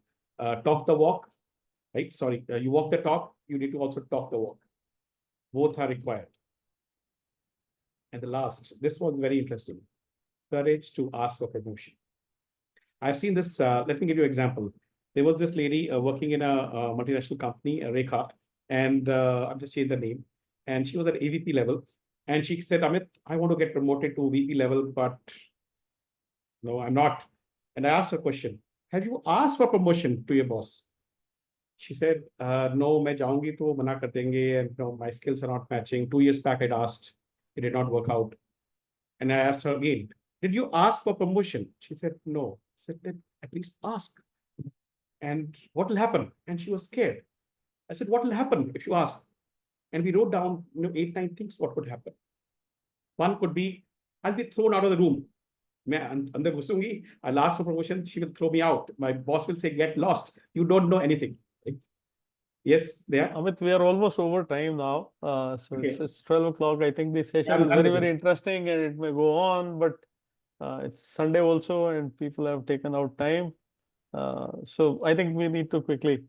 E: talk the walk, right? Sorry, you walk the talk. You need to also talk the walk. Both are required. And the last, this was very interesting. Courage to ask for promotion. I've seen this. Let me give you an example. There was this lady working in a multinational company, Rekha, and I'm just changing the name. And she was at AVP level. And she said, Amit, I want to get promoted to VP level, but no, I'm not. And I asked her a question. Have you asked for promotion to your boss? She said, no, मैं जाऊंगी तो मना कर देंगे, and no, my skills are not matching. 2 years back, I'd asked. It did not work out. And I asked her again, did you ask for promotion? She said, no. I said, then at least ask. And what will happen? And she was scared. I said, what will happen if you ask? And we wrote down 8, 9 things what would happen. One could be, I'll be thrown out of the room. I'll ask for promotion, she will throw me out. My boss will say, get lost. You don't know anything. Yes, there.
B: Amit, we are almost over time now. So
E: Okay.
B: it's 12 o'clock. I think the session is very, very interesting and it may go on, but it's Sunday also and people have taken out time. So I think we need to quickly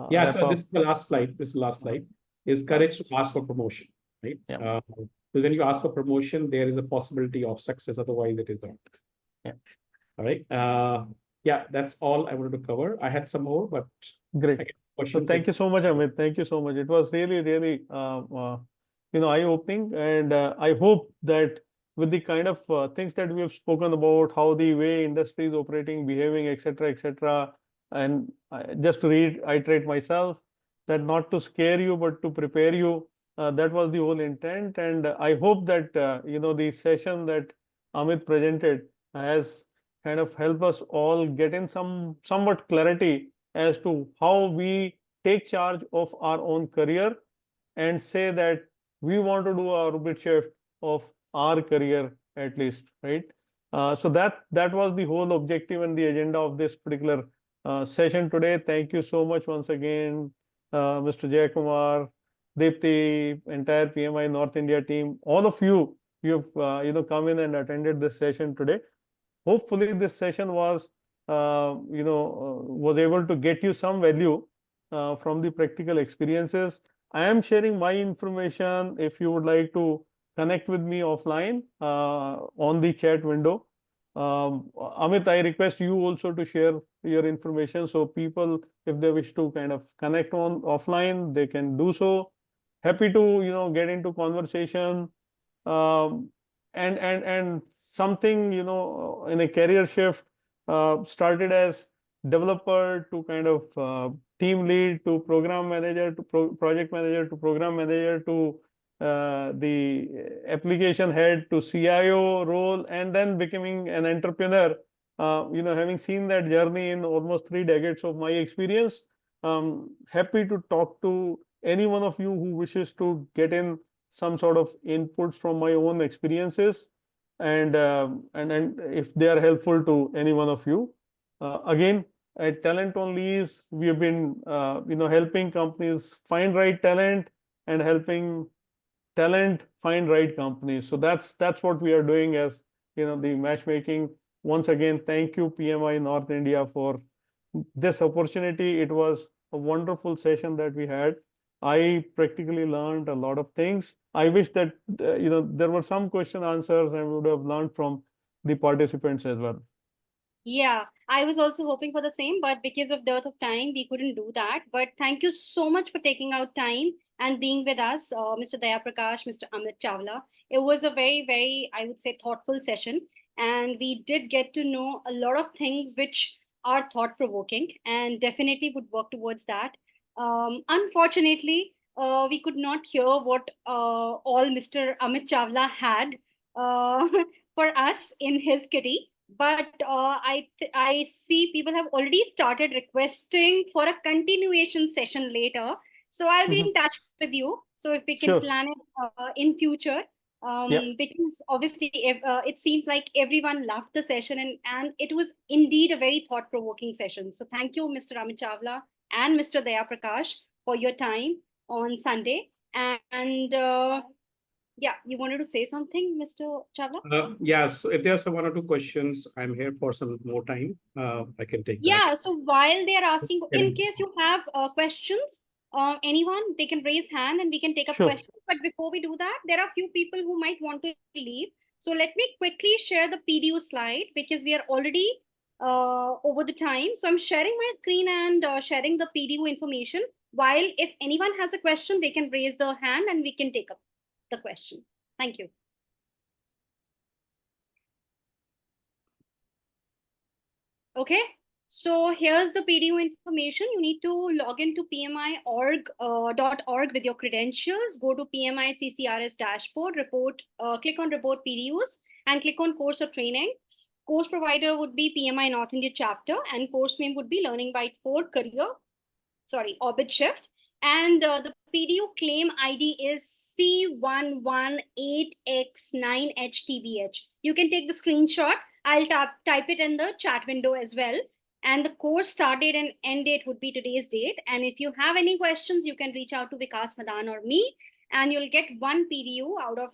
E: Yeah,
B: wrap
E: so
B: up.
E: this is the last slide. This is the last slide. Is courage to ask for promotion, right?
B: Yeah.
E: So when you ask for promotion, there is a possibility of success. Otherwise, it is not.
B: Yeah.
E: All right. Yeah, that's all I wanted to cover. I had some more, but
B: Great. So
E: questions.
B: thank you so much, Amit. Thank you so much. It was really, really, eye-opening, and I hope that with the kind of things that we have spoken about, how the way industry is operating, behaving, etc., and just to reiterate myself, that not to scare you, but to prepare you. That was the whole intent, and I hope that the session that Amit presented has kind of helped us all get in somewhat clarity as to how we take charge of our own career and say that we want to do a orbit shift of our career at least, right? So that was the whole objective and the agenda of this particular session today. Thank you so much once again, Mr. Jayakumar, Deepti, entire PMI North India team, all of you. You've come in and attended this session today. Hopefully, this session was was able to get you some value from the practical experiences. I am sharing my information. If you would like to connect with me offline on the chat window. Amit, I request you also to share your information so people, if they wish to kind of connect on offline, they can do so. happy to get into conversation, um, and something in a career shift, started as developer to kind of team lead to program manager to project manager to program manager to the application head to CIO role, and then becoming an entrepreneur. Having seen that journey in almost 3 decades of my experience, happy to talk to any one of you who wishes to get in some sort of inputs from my own experiences, and if they are helpful to any one of you. Again, at Talent on Lease, we have been helping companies find right talent and helping talent find right companies. So that's what we are doing as the matchmaking. Once again, thank you PMI North India for this opportunity. It was a wonderful session that we had. I practically learned a lot of things. I wish that there were some question answers I would have learned from the participants as well.
A: Yeah, I was also hoping for the same, but because of dearth of time, we couldn't do that. But thank you so much for taking out time and being with us, Mr. Daya Prakash, Mr. Amit Chawla. It was a very, very, I would say, thoughtful session. And we did get to know a lot of things which are thought provoking and definitely would work towards that. Unfortunately, we could not hear what all Mr. Amit Chawla had uh, for us in his kitty. But I see people have already started requesting for a continuation session later. So I'll be in touch with you. So if we can
B: Sure.
A: plan it in future,
B: Yep.
A: because obviously it seems like everyone loved the session, and it was indeed a very thought-provoking session. So thank you, Mr. Amit Chawla and Mr. Daya Prakash, for your time on Sunday. And yeah, you wanted to say something, Mr. Chawla?
E: Yeah, so if there's one or two questions, I'm here for some more time. I can take that.
A: Yeah, so while they are asking, in
E: And-
A: case you have questions, anyone, they can raise hand and we can take up
B: Sure.
A: questions. But before we do that, there are a few people who might want to leave. So let me quickly share the PDU slide because we are already over the time. So I'm sharing my screen and sharing the PDU information. While if anyone has a question, they can raise the hand and we can take up the question. Thank you. Okay, so here's the PDU information. You need to log into pmi.org with your credentials. Go to PMI CCRS dashboard, click on report PDUs and click on course or training. Course provider would be PMI North India chapter and course name would be Learning Byte 4 Orbit Shift. And the PDU claim ID is C118X9HTBH. You can take the screenshot. I'll type it in the chat window as well. And the course start date and end date would be today's date. And if you have any questions, you can reach out to Vikas Madan or me, and you'll get one PDU out of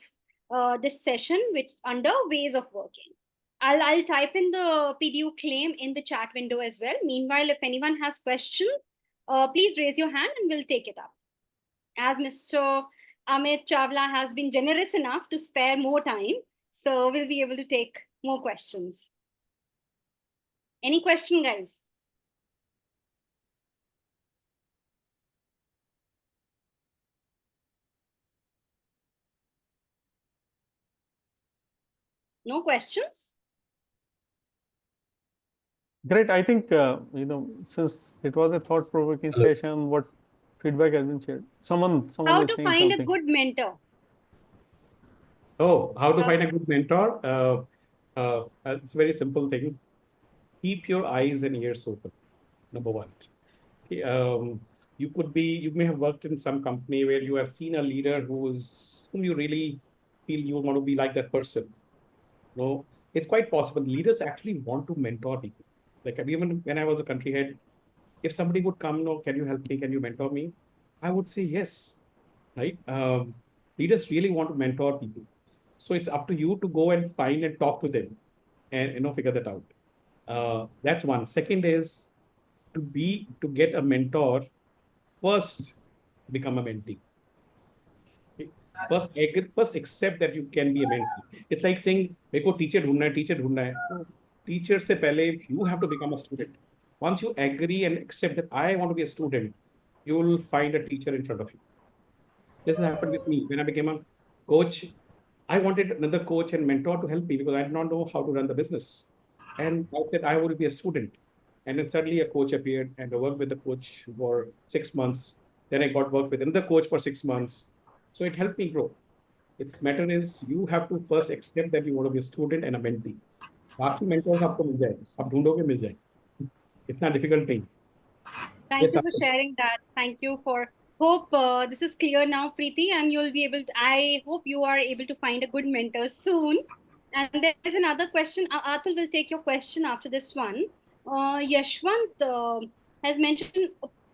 A: this session, which under ways of working. I'll type in the PDU claim in the chat window as well. Meanwhile, if anyone has questions, please raise your hand and we'll take it up. As Mr. Amit Chawla has been generous enough to spare more time, so we'll be able to take more questions. Any question, guys? No questions?
B: Great. I think since it was a thought-provoking session, what feedback has been shared? Someone
A: How
B: is
A: to
B: saying
A: find
B: something.
A: a good mentor?
E: Oh, how to find a good mentor? It's a very simple thing. Keep your eyes and ears open. Number one. Okay, you may have worked in some company where you have seen a leader whom you really feel you want to be like that person. No, it's quite possible. Leaders actually want to mentor people. Like even when I was a country head, if somebody would come, no, can you help me? Can you mentor me? I would say yes. Right? Leaders really want to mentor people. So it's up to you to go and find and talk to them and figure that out. That's one. Second is to get a mentor, first become a mentee. Okay? First accept that you can be a mentee. It's like saying, "मेरे को teacher ढूंढना है, teacher ढूंढना है." No, teacher से पहले you have to become a student. Once you agree and accept that I want to be a student, you will find a teacher in front of you. This has happened with me. When I became a coach, I wanted another coach and mentor to help me because I did not know how to run the business. And I said, I will be a student. And then suddenly a coach appeared and I worked with the coach for 6 months. Then I got work with another coach for 6 months. So it helped me grow. Its matter is you have to first accept that you want to be a student and a mentee. बाकी mentors आपको मिल जाएंगे, आप ढूंढोगे मिल जाएंगे. इतना difficult नहीं.
A: Thank
E: Yes,
A: you for sharing that. Thank you for hope this is clear now, Preeti, and you'll be able to, I hope you are able to find a good mentor soon. And there's another question. Atul will take your question after this one. Yashwant has mentioned,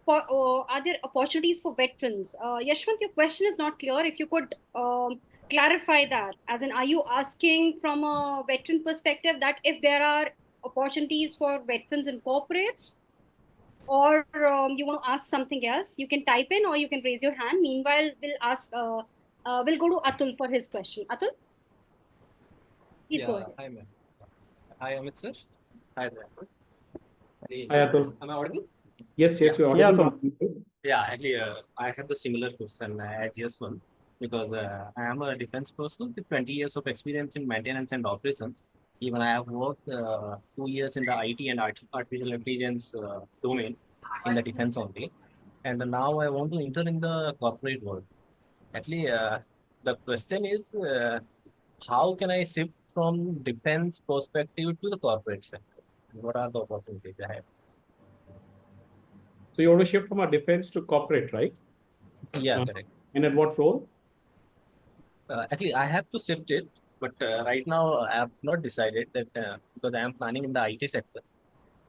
A: are there opportunities for veterans? Yashwant, your question is not clear. If you could clarify that, as in, are you asking from a veteran perspective that if there are opportunities for veterans in corporates, or you want to ask something else, you can type in or you can raise your hand. Meanwhile, we'll go to Atul for his question. Atul, please go ahead.
F: Hi, ma'am. Hi, Amit sir. Hi there.
E: Hi, Atul.
F: Am I audible?
E: Yes, you're
B: Yeah,
E: audible.
F: Yeah, actually, I have the similar question as yes one because I am a defense person with 20 years of experience in maintenance and operations. Even I have worked 2 years in the IT and artificial intelligence domain in the defense only. And now I want to enter in the corporate world. Actually, the question is how can I shift from defense perspective to the corporate sector? What are the opportunities I have?
E: So you want to shift from a defense to corporate, right?
F: Yeah, correct.
E: And at what role?
F: Actually, I have to shift it, but right now I have not decided that because I am planning in the IT sector,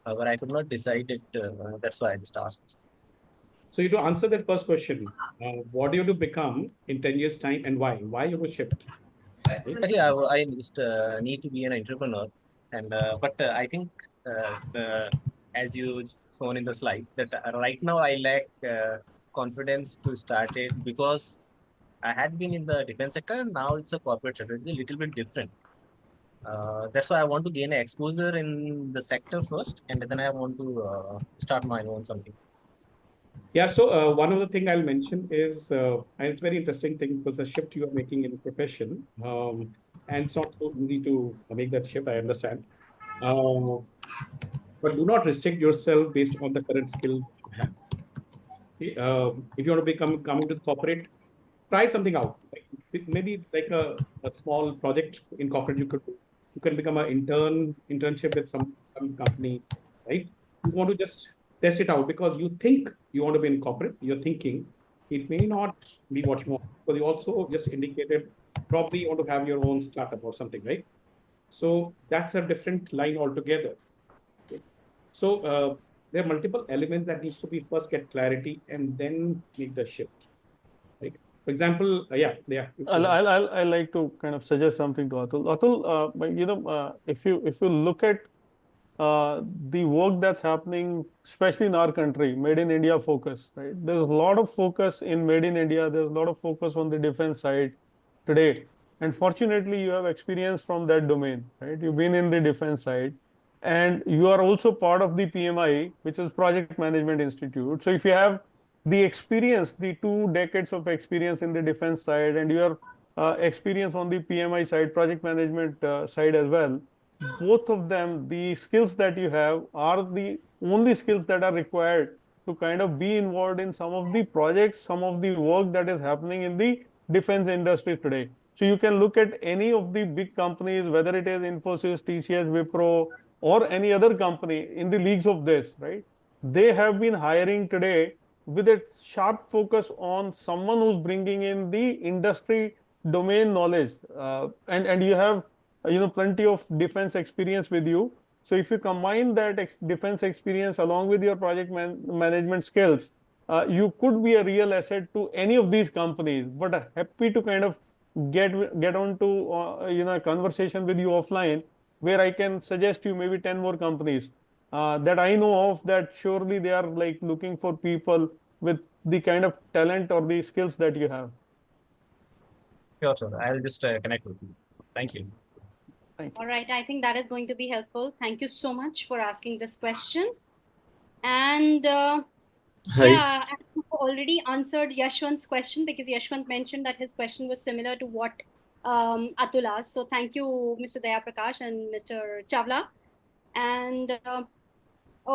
F: but I could not decide it. That's why I just asked.
E: So you to answer that first question, what do you to become in 10 years time and why? Why you will shift?
F: Actually, I just need to be an entrepreneur, and but I think as you shown in the slide that right now I lack confidence to start it because I had been in the defense sector and now it's a corporate sector. It's a little bit different. That's why I want to gain exposure in the sector first, and then I want to start my own something.
E: Yeah, so one of the thing I'll mention is, and it's very interesting thing because the shift you are making in the profession, and it's not so easy to make that shift, I understand. But do not restrict yourself based on the current skill you have. Okay, if you want to become coming to the corporate, try something out. Maybe like a small project in corporate you could do. You can become an internship with some company, right? You want to just test it out because you think you want to be in corporate. You're thinking it may not be what you want because you also just indicated probably you want to have your own startup or something, right? So that's a different line altogether. Okay. So there are multiple elements that needs to be first get clarity and then make the shift. Right? For example,
B: I like to kind of suggest something to Atul. Atul, if you look at the work that's happening, especially in our country, made in India focus, right? There's a lot of focus in made in India. There's a lot of focus on the defense side today. And fortunately, you have experience from that domain, right? You've been in the defense side and you are also part of the PMI, which is Project Management Institute. So if you have the experience, the 2 decades of experience in the defense side and your experience on the PMI side, project management side as well, both of them, the skills that you have are the only skills that are required to kind of be involved in some of the projects, some of the work that is happening in the defense industry today. So you can look at any of the big companies, whether it is Infosys, TCS, Wipro, or any other company in the leagues of this, right? They have been hiring today with a sharp focus on someone who's bringing in the industry domain knowledge, and you have plenty of defense experience with you. So if you combine that defense experience along with your project management skills, you could be a real asset to any of these companies. But happy to kind of get on to a conversation with you offline where I can suggest you maybe 10 more companies that I know of that surely they are like looking for people with the kind of talent or the skills that you have.
F: Sure, sir. I'll just connect with you. Thank you.
B: Thank you.
A: All right, I think that is going to be helpful. Thank you so much for asking this question. And
G: Hi.
A: Yeah, and you already answered Yashwant's question because Yashwant mentioned that his question was similar to what Atul asked. So thank you, Mr. Daya Prakash and Mr. Chavla. And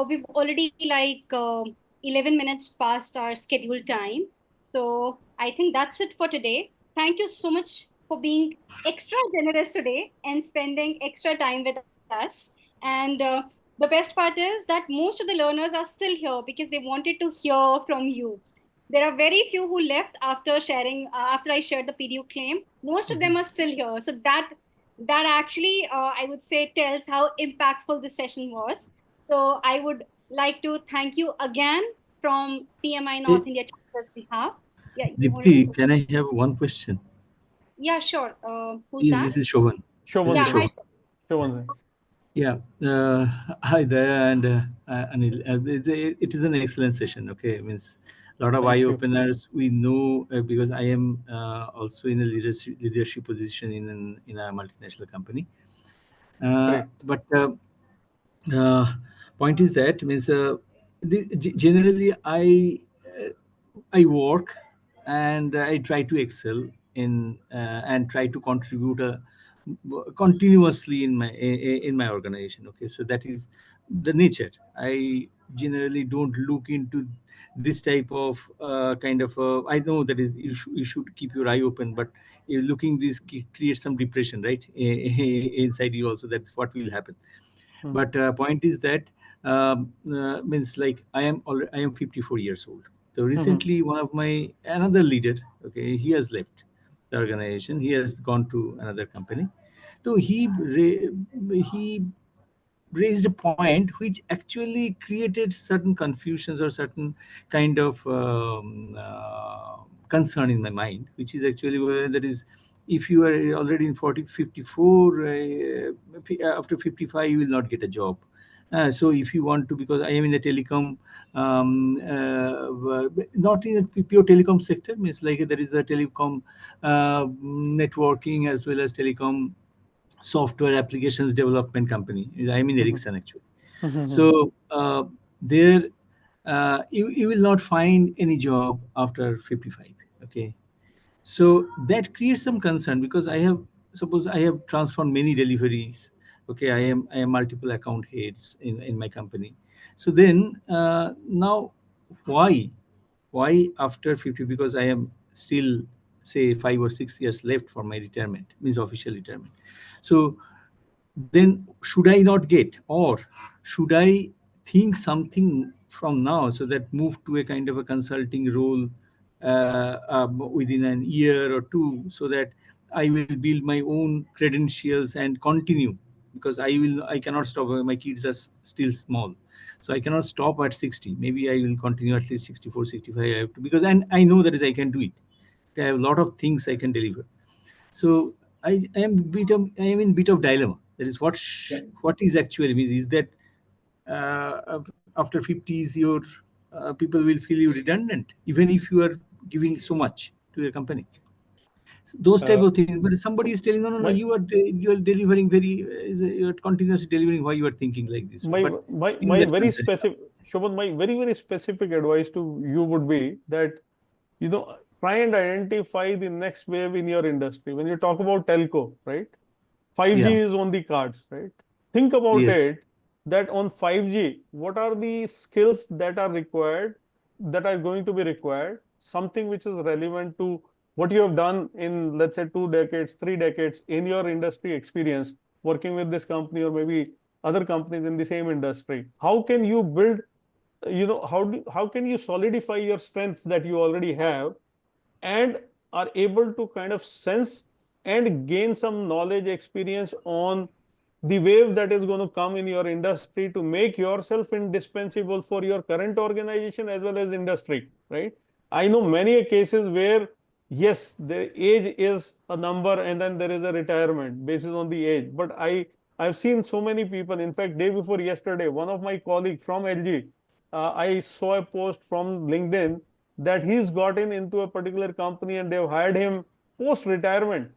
A: we've already 11 minutes past our scheduled time. So I think that's it for today. Thank you so much for being extra generous today and spending extra time with us. And the best part is that most of the learners are still here because they wanted to hear from you. There are very few who left after sharing, after I shared the PDU claim. Most of them are still here. So that actually, I would say, tells how impactful this session was. So I would like to thank you again from PMI
G: Hey,
A: North India chapter's behalf. Yeah, you wanted to
G: Dipti,
A: say?
G: can I have one question?
A: Yeah, sure. Who's
G: Yes,
A: that?
G: this is Shovan. This
B: Shobhan
G: is
A: Yeah,
B: Singh.
A: hi.
G: Shovan.
B: Shobhan Singh.
G: Yeah. Hi there, and Anil. It is an excellent session. Okay, means a lot of eye
B: Thank you.
G: openers. We know because I am also in a leadership position in a multinational company.
B: Great.
G: But uh, point is that means generally I work and I try to excel in and try to contribute continuously in my organization. Okay, so that is the nature. I generally don't look into this type of kind of I know that is you should keep your eye open, but looking this creates some depression, right? Inside you also, that what will happen.
B: Hmm.
G: But point is that means like I am 54 years old. So
B: Mhm.
G: recently one of my another leader, okay, he has left the organization. He has gone to another company. So he raised a point which actually created certain confusions or certain kind of concern in my mind, which is actually where that is, if you are already in 40 54 after 55 you will not get a job. So if you want to, because I am in the telecom, not in the pure telecom sector, means like there is the telecom networking as well as telecom software applications development company. I'm in
B: Mhm.
G: Ericsson actually.
B: Mhm.
G: So there, you will not find any job after 55. Okay, so that creates some concern because I have, suppose I have transformed many deliveries. Okay, I am multiple account heads in my company. So then now why why after 50? Because I am still say 5 or 6 years left for my retirement, means official retirement. So then should I not get, or should I think something from now so that move to a kind of a consulting role within an year or two, so that I will build my own credentials and continue, because I cannot stop. My kids are still small, so I cannot stop at 60. Maybe I will continue at least 64, 65. I have to, because and I know that is I can do it. I have a lot of things I can deliver. So I am in bit of dilemma. That is what is actually means is that after 50s your people will feel you redundant even if you are giving so much to a company. So those type
E: Uh,
G: of things. But somebody is telling, no, no, no,
B: My
G: you are delivering you are continuously delivering. Why you are thinking like this?
B: my
G: But in
B: my
G: that
B: very
G: concern.
B: specific Shobhan, my very specific advice to you would be that try and identify the next wave in your industry. When you talk about telco, right? 5G
G: Yeah.
B: is on the cards, right? Think about
G: Yes.
B: it that on 5G, what are the skills that are required, that are going to be required, something which is relevant to what you have done in, let's say, 2 decades, 3 decades in your industry experience, working with this company or maybe other companies in the same industry. How can you build, how can you solidify your strengths that you already have and are able to kind of sense and gain some knowledge experience on the wave that is going to come in your industry to make yourself indispensable for your current organization as well as industry, right? I know many cases where yes, the age is a number and then there is a retirement based on the age, but I've seen so many people. In fact, day before yesterday, one of my colleagues from LG, I saw a post from LinkedIn that he's gotten into a particular company and they've hired him post retirement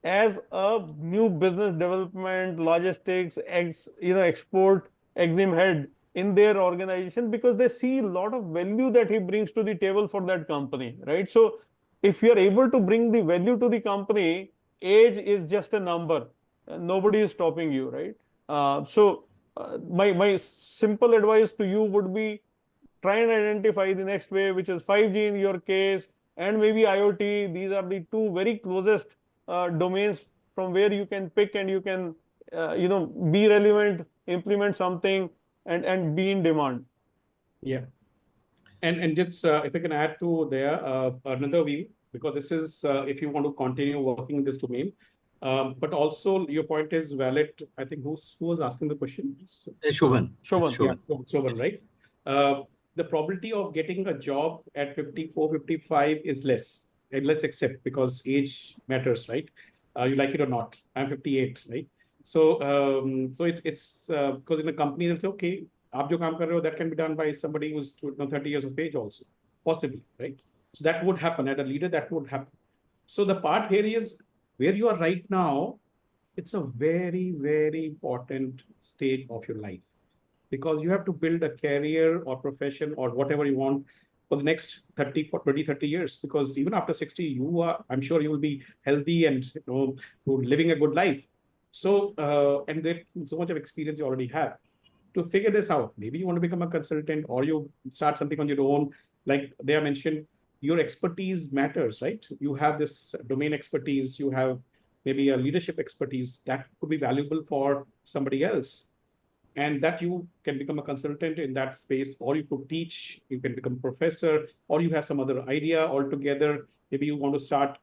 B: as a new business development, logistics, export exim head. in their organization because they see a lot of value that he brings to the table for that company, right? So if you are able to bring the value to the company, age is just a number. Nobody is stopping you, right? My simple advice to you would be try and identify the next wave, which is 5G in your case, and maybe IoT. These are the two very closest domains from where you can pick and you can, be relevant, implement something, and be in demand.
E: Yeah. And just if I can add to there another view, because this is if you want to continue working in this domain, but also your point is valid. I think who was asking the question?
G: Shobhan.
B: Shobhan.
E: Yeah,
G: Shobhan.
E: Shobhan, right? The probability of getting a job at 54, 55 is less. And let's accept because age matters, right? You like it or not. I'm 58, right? So it's because in a company they'll say, okay, आप जो काम कर रहे हो, that can be done by somebody who's 30 years of age also, possibly, right? So that would happen at a leader. That would happen. So the part here is where you are right now. It's a very, very important stage of your life because you have to build a career or profession or whatever you want for the next 30, for 20, 30 years. Because even after 60, I'm sure you will be healthy and living a good life. So, and there's so much of experience you already have to figure this out. Maybe you want to become a consultant or you start something on your own. Like they have mentioned, your expertise matters, right? You have this domain expertise, you have maybe a leadership expertise that could be valuable for somebody else. And that you can become a consultant in that space, or you could teach, you can become a professor, or you have some other idea altogether. Maybe you want to start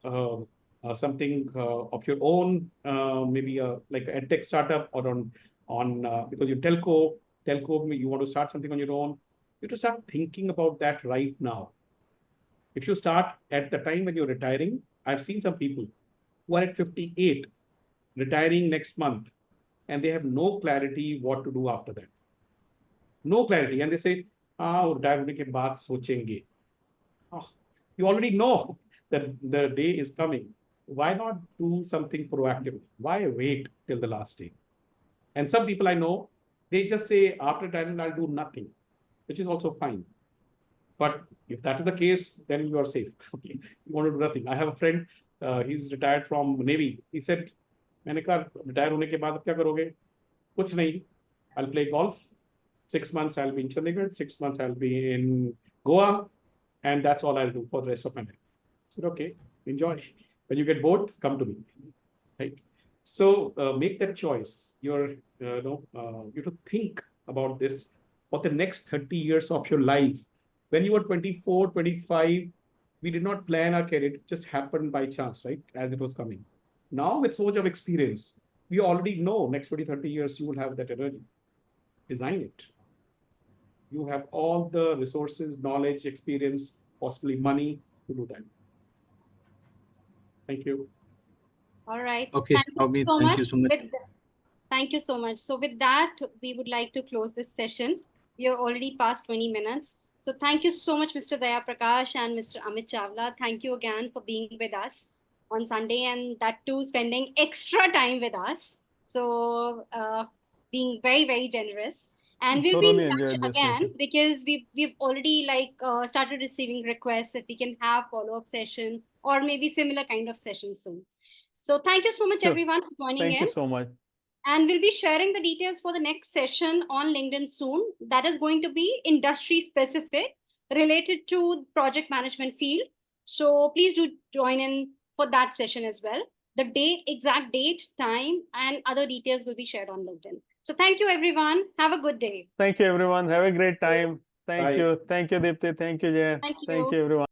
E: something of your own, maybe like a tech startup or on because you're telco, you want to start something on your own. You have to start thinking about that right now. If you start at the time when you're retiring, I've seen some people who are at 58, retiring next month, and they have no clarity what to do after that. No clarity. And they say, retire होने के बाद सोचेंगे. Oh, you already know that the day is coming. Why not do something proactively? Why wait till the last day? And some people I know, they just say, after retirement, I'll do nothing, which is also fine. But if that is the case, then you are safe. Okay, you want to do nothing. I have a friend, he's retired from Navy. He said, मैंने कहा retire होने के बाद क्या करोगे? कुछ नहीं. I'll play golf. 6 months I'll be in Chandigarh. 6 months I'll be in Goa, and that's all I'll do for the rest of my life. I said, okay, enjoy. When you get bored, come to me. Right. So make that choice. You have to think about this for the next 30 years of your life. When you were 24, 25, we did not plan our career. It just happened by chance, right? As it was coming. Now with so much of experience, we already know next 20, 30 years, you will have that energy. Design it. You have all the resources, knowledge, experience, possibly money to do that. Thank you.
A: All right.
G: Okay,
A: Thank you
G: Navneet,
A: so
G: thank
A: much.
G: you so much.
A: Thank you so much. So with that, we would like to close this session. We are already past 20 minutes. So thank you so much, Mr. Daya Prakash and Mr. Amit Chawla. Thank you again for being with us on Sunday, and that too spending extra time with us. So being very, very generous. And we'll be in
B: Thoroughly
A: touch
B: enjoyed this
A: again
B: session.
A: because we've already started receiving requests if we can have follow-up session or maybe similar kind of session soon. So thank you so much,
B: Sure.
A: everyone, for joining
B: Thank
A: in.
B: you so much.
A: And we'll be sharing the details for the next session on LinkedIn soon. That is going to be industry specific related to project management field. So please do join in for that session as well. The date, exact date, time, and other details will be shared on LinkedIn. So thank you, everyone. Have a good day.
B: Thank you, everyone. Have a great time. Thank
E: Bye.
B: you. Thank you, Deepti. Thank you, Jay.
A: Thank you.
B: Thank you, everyone.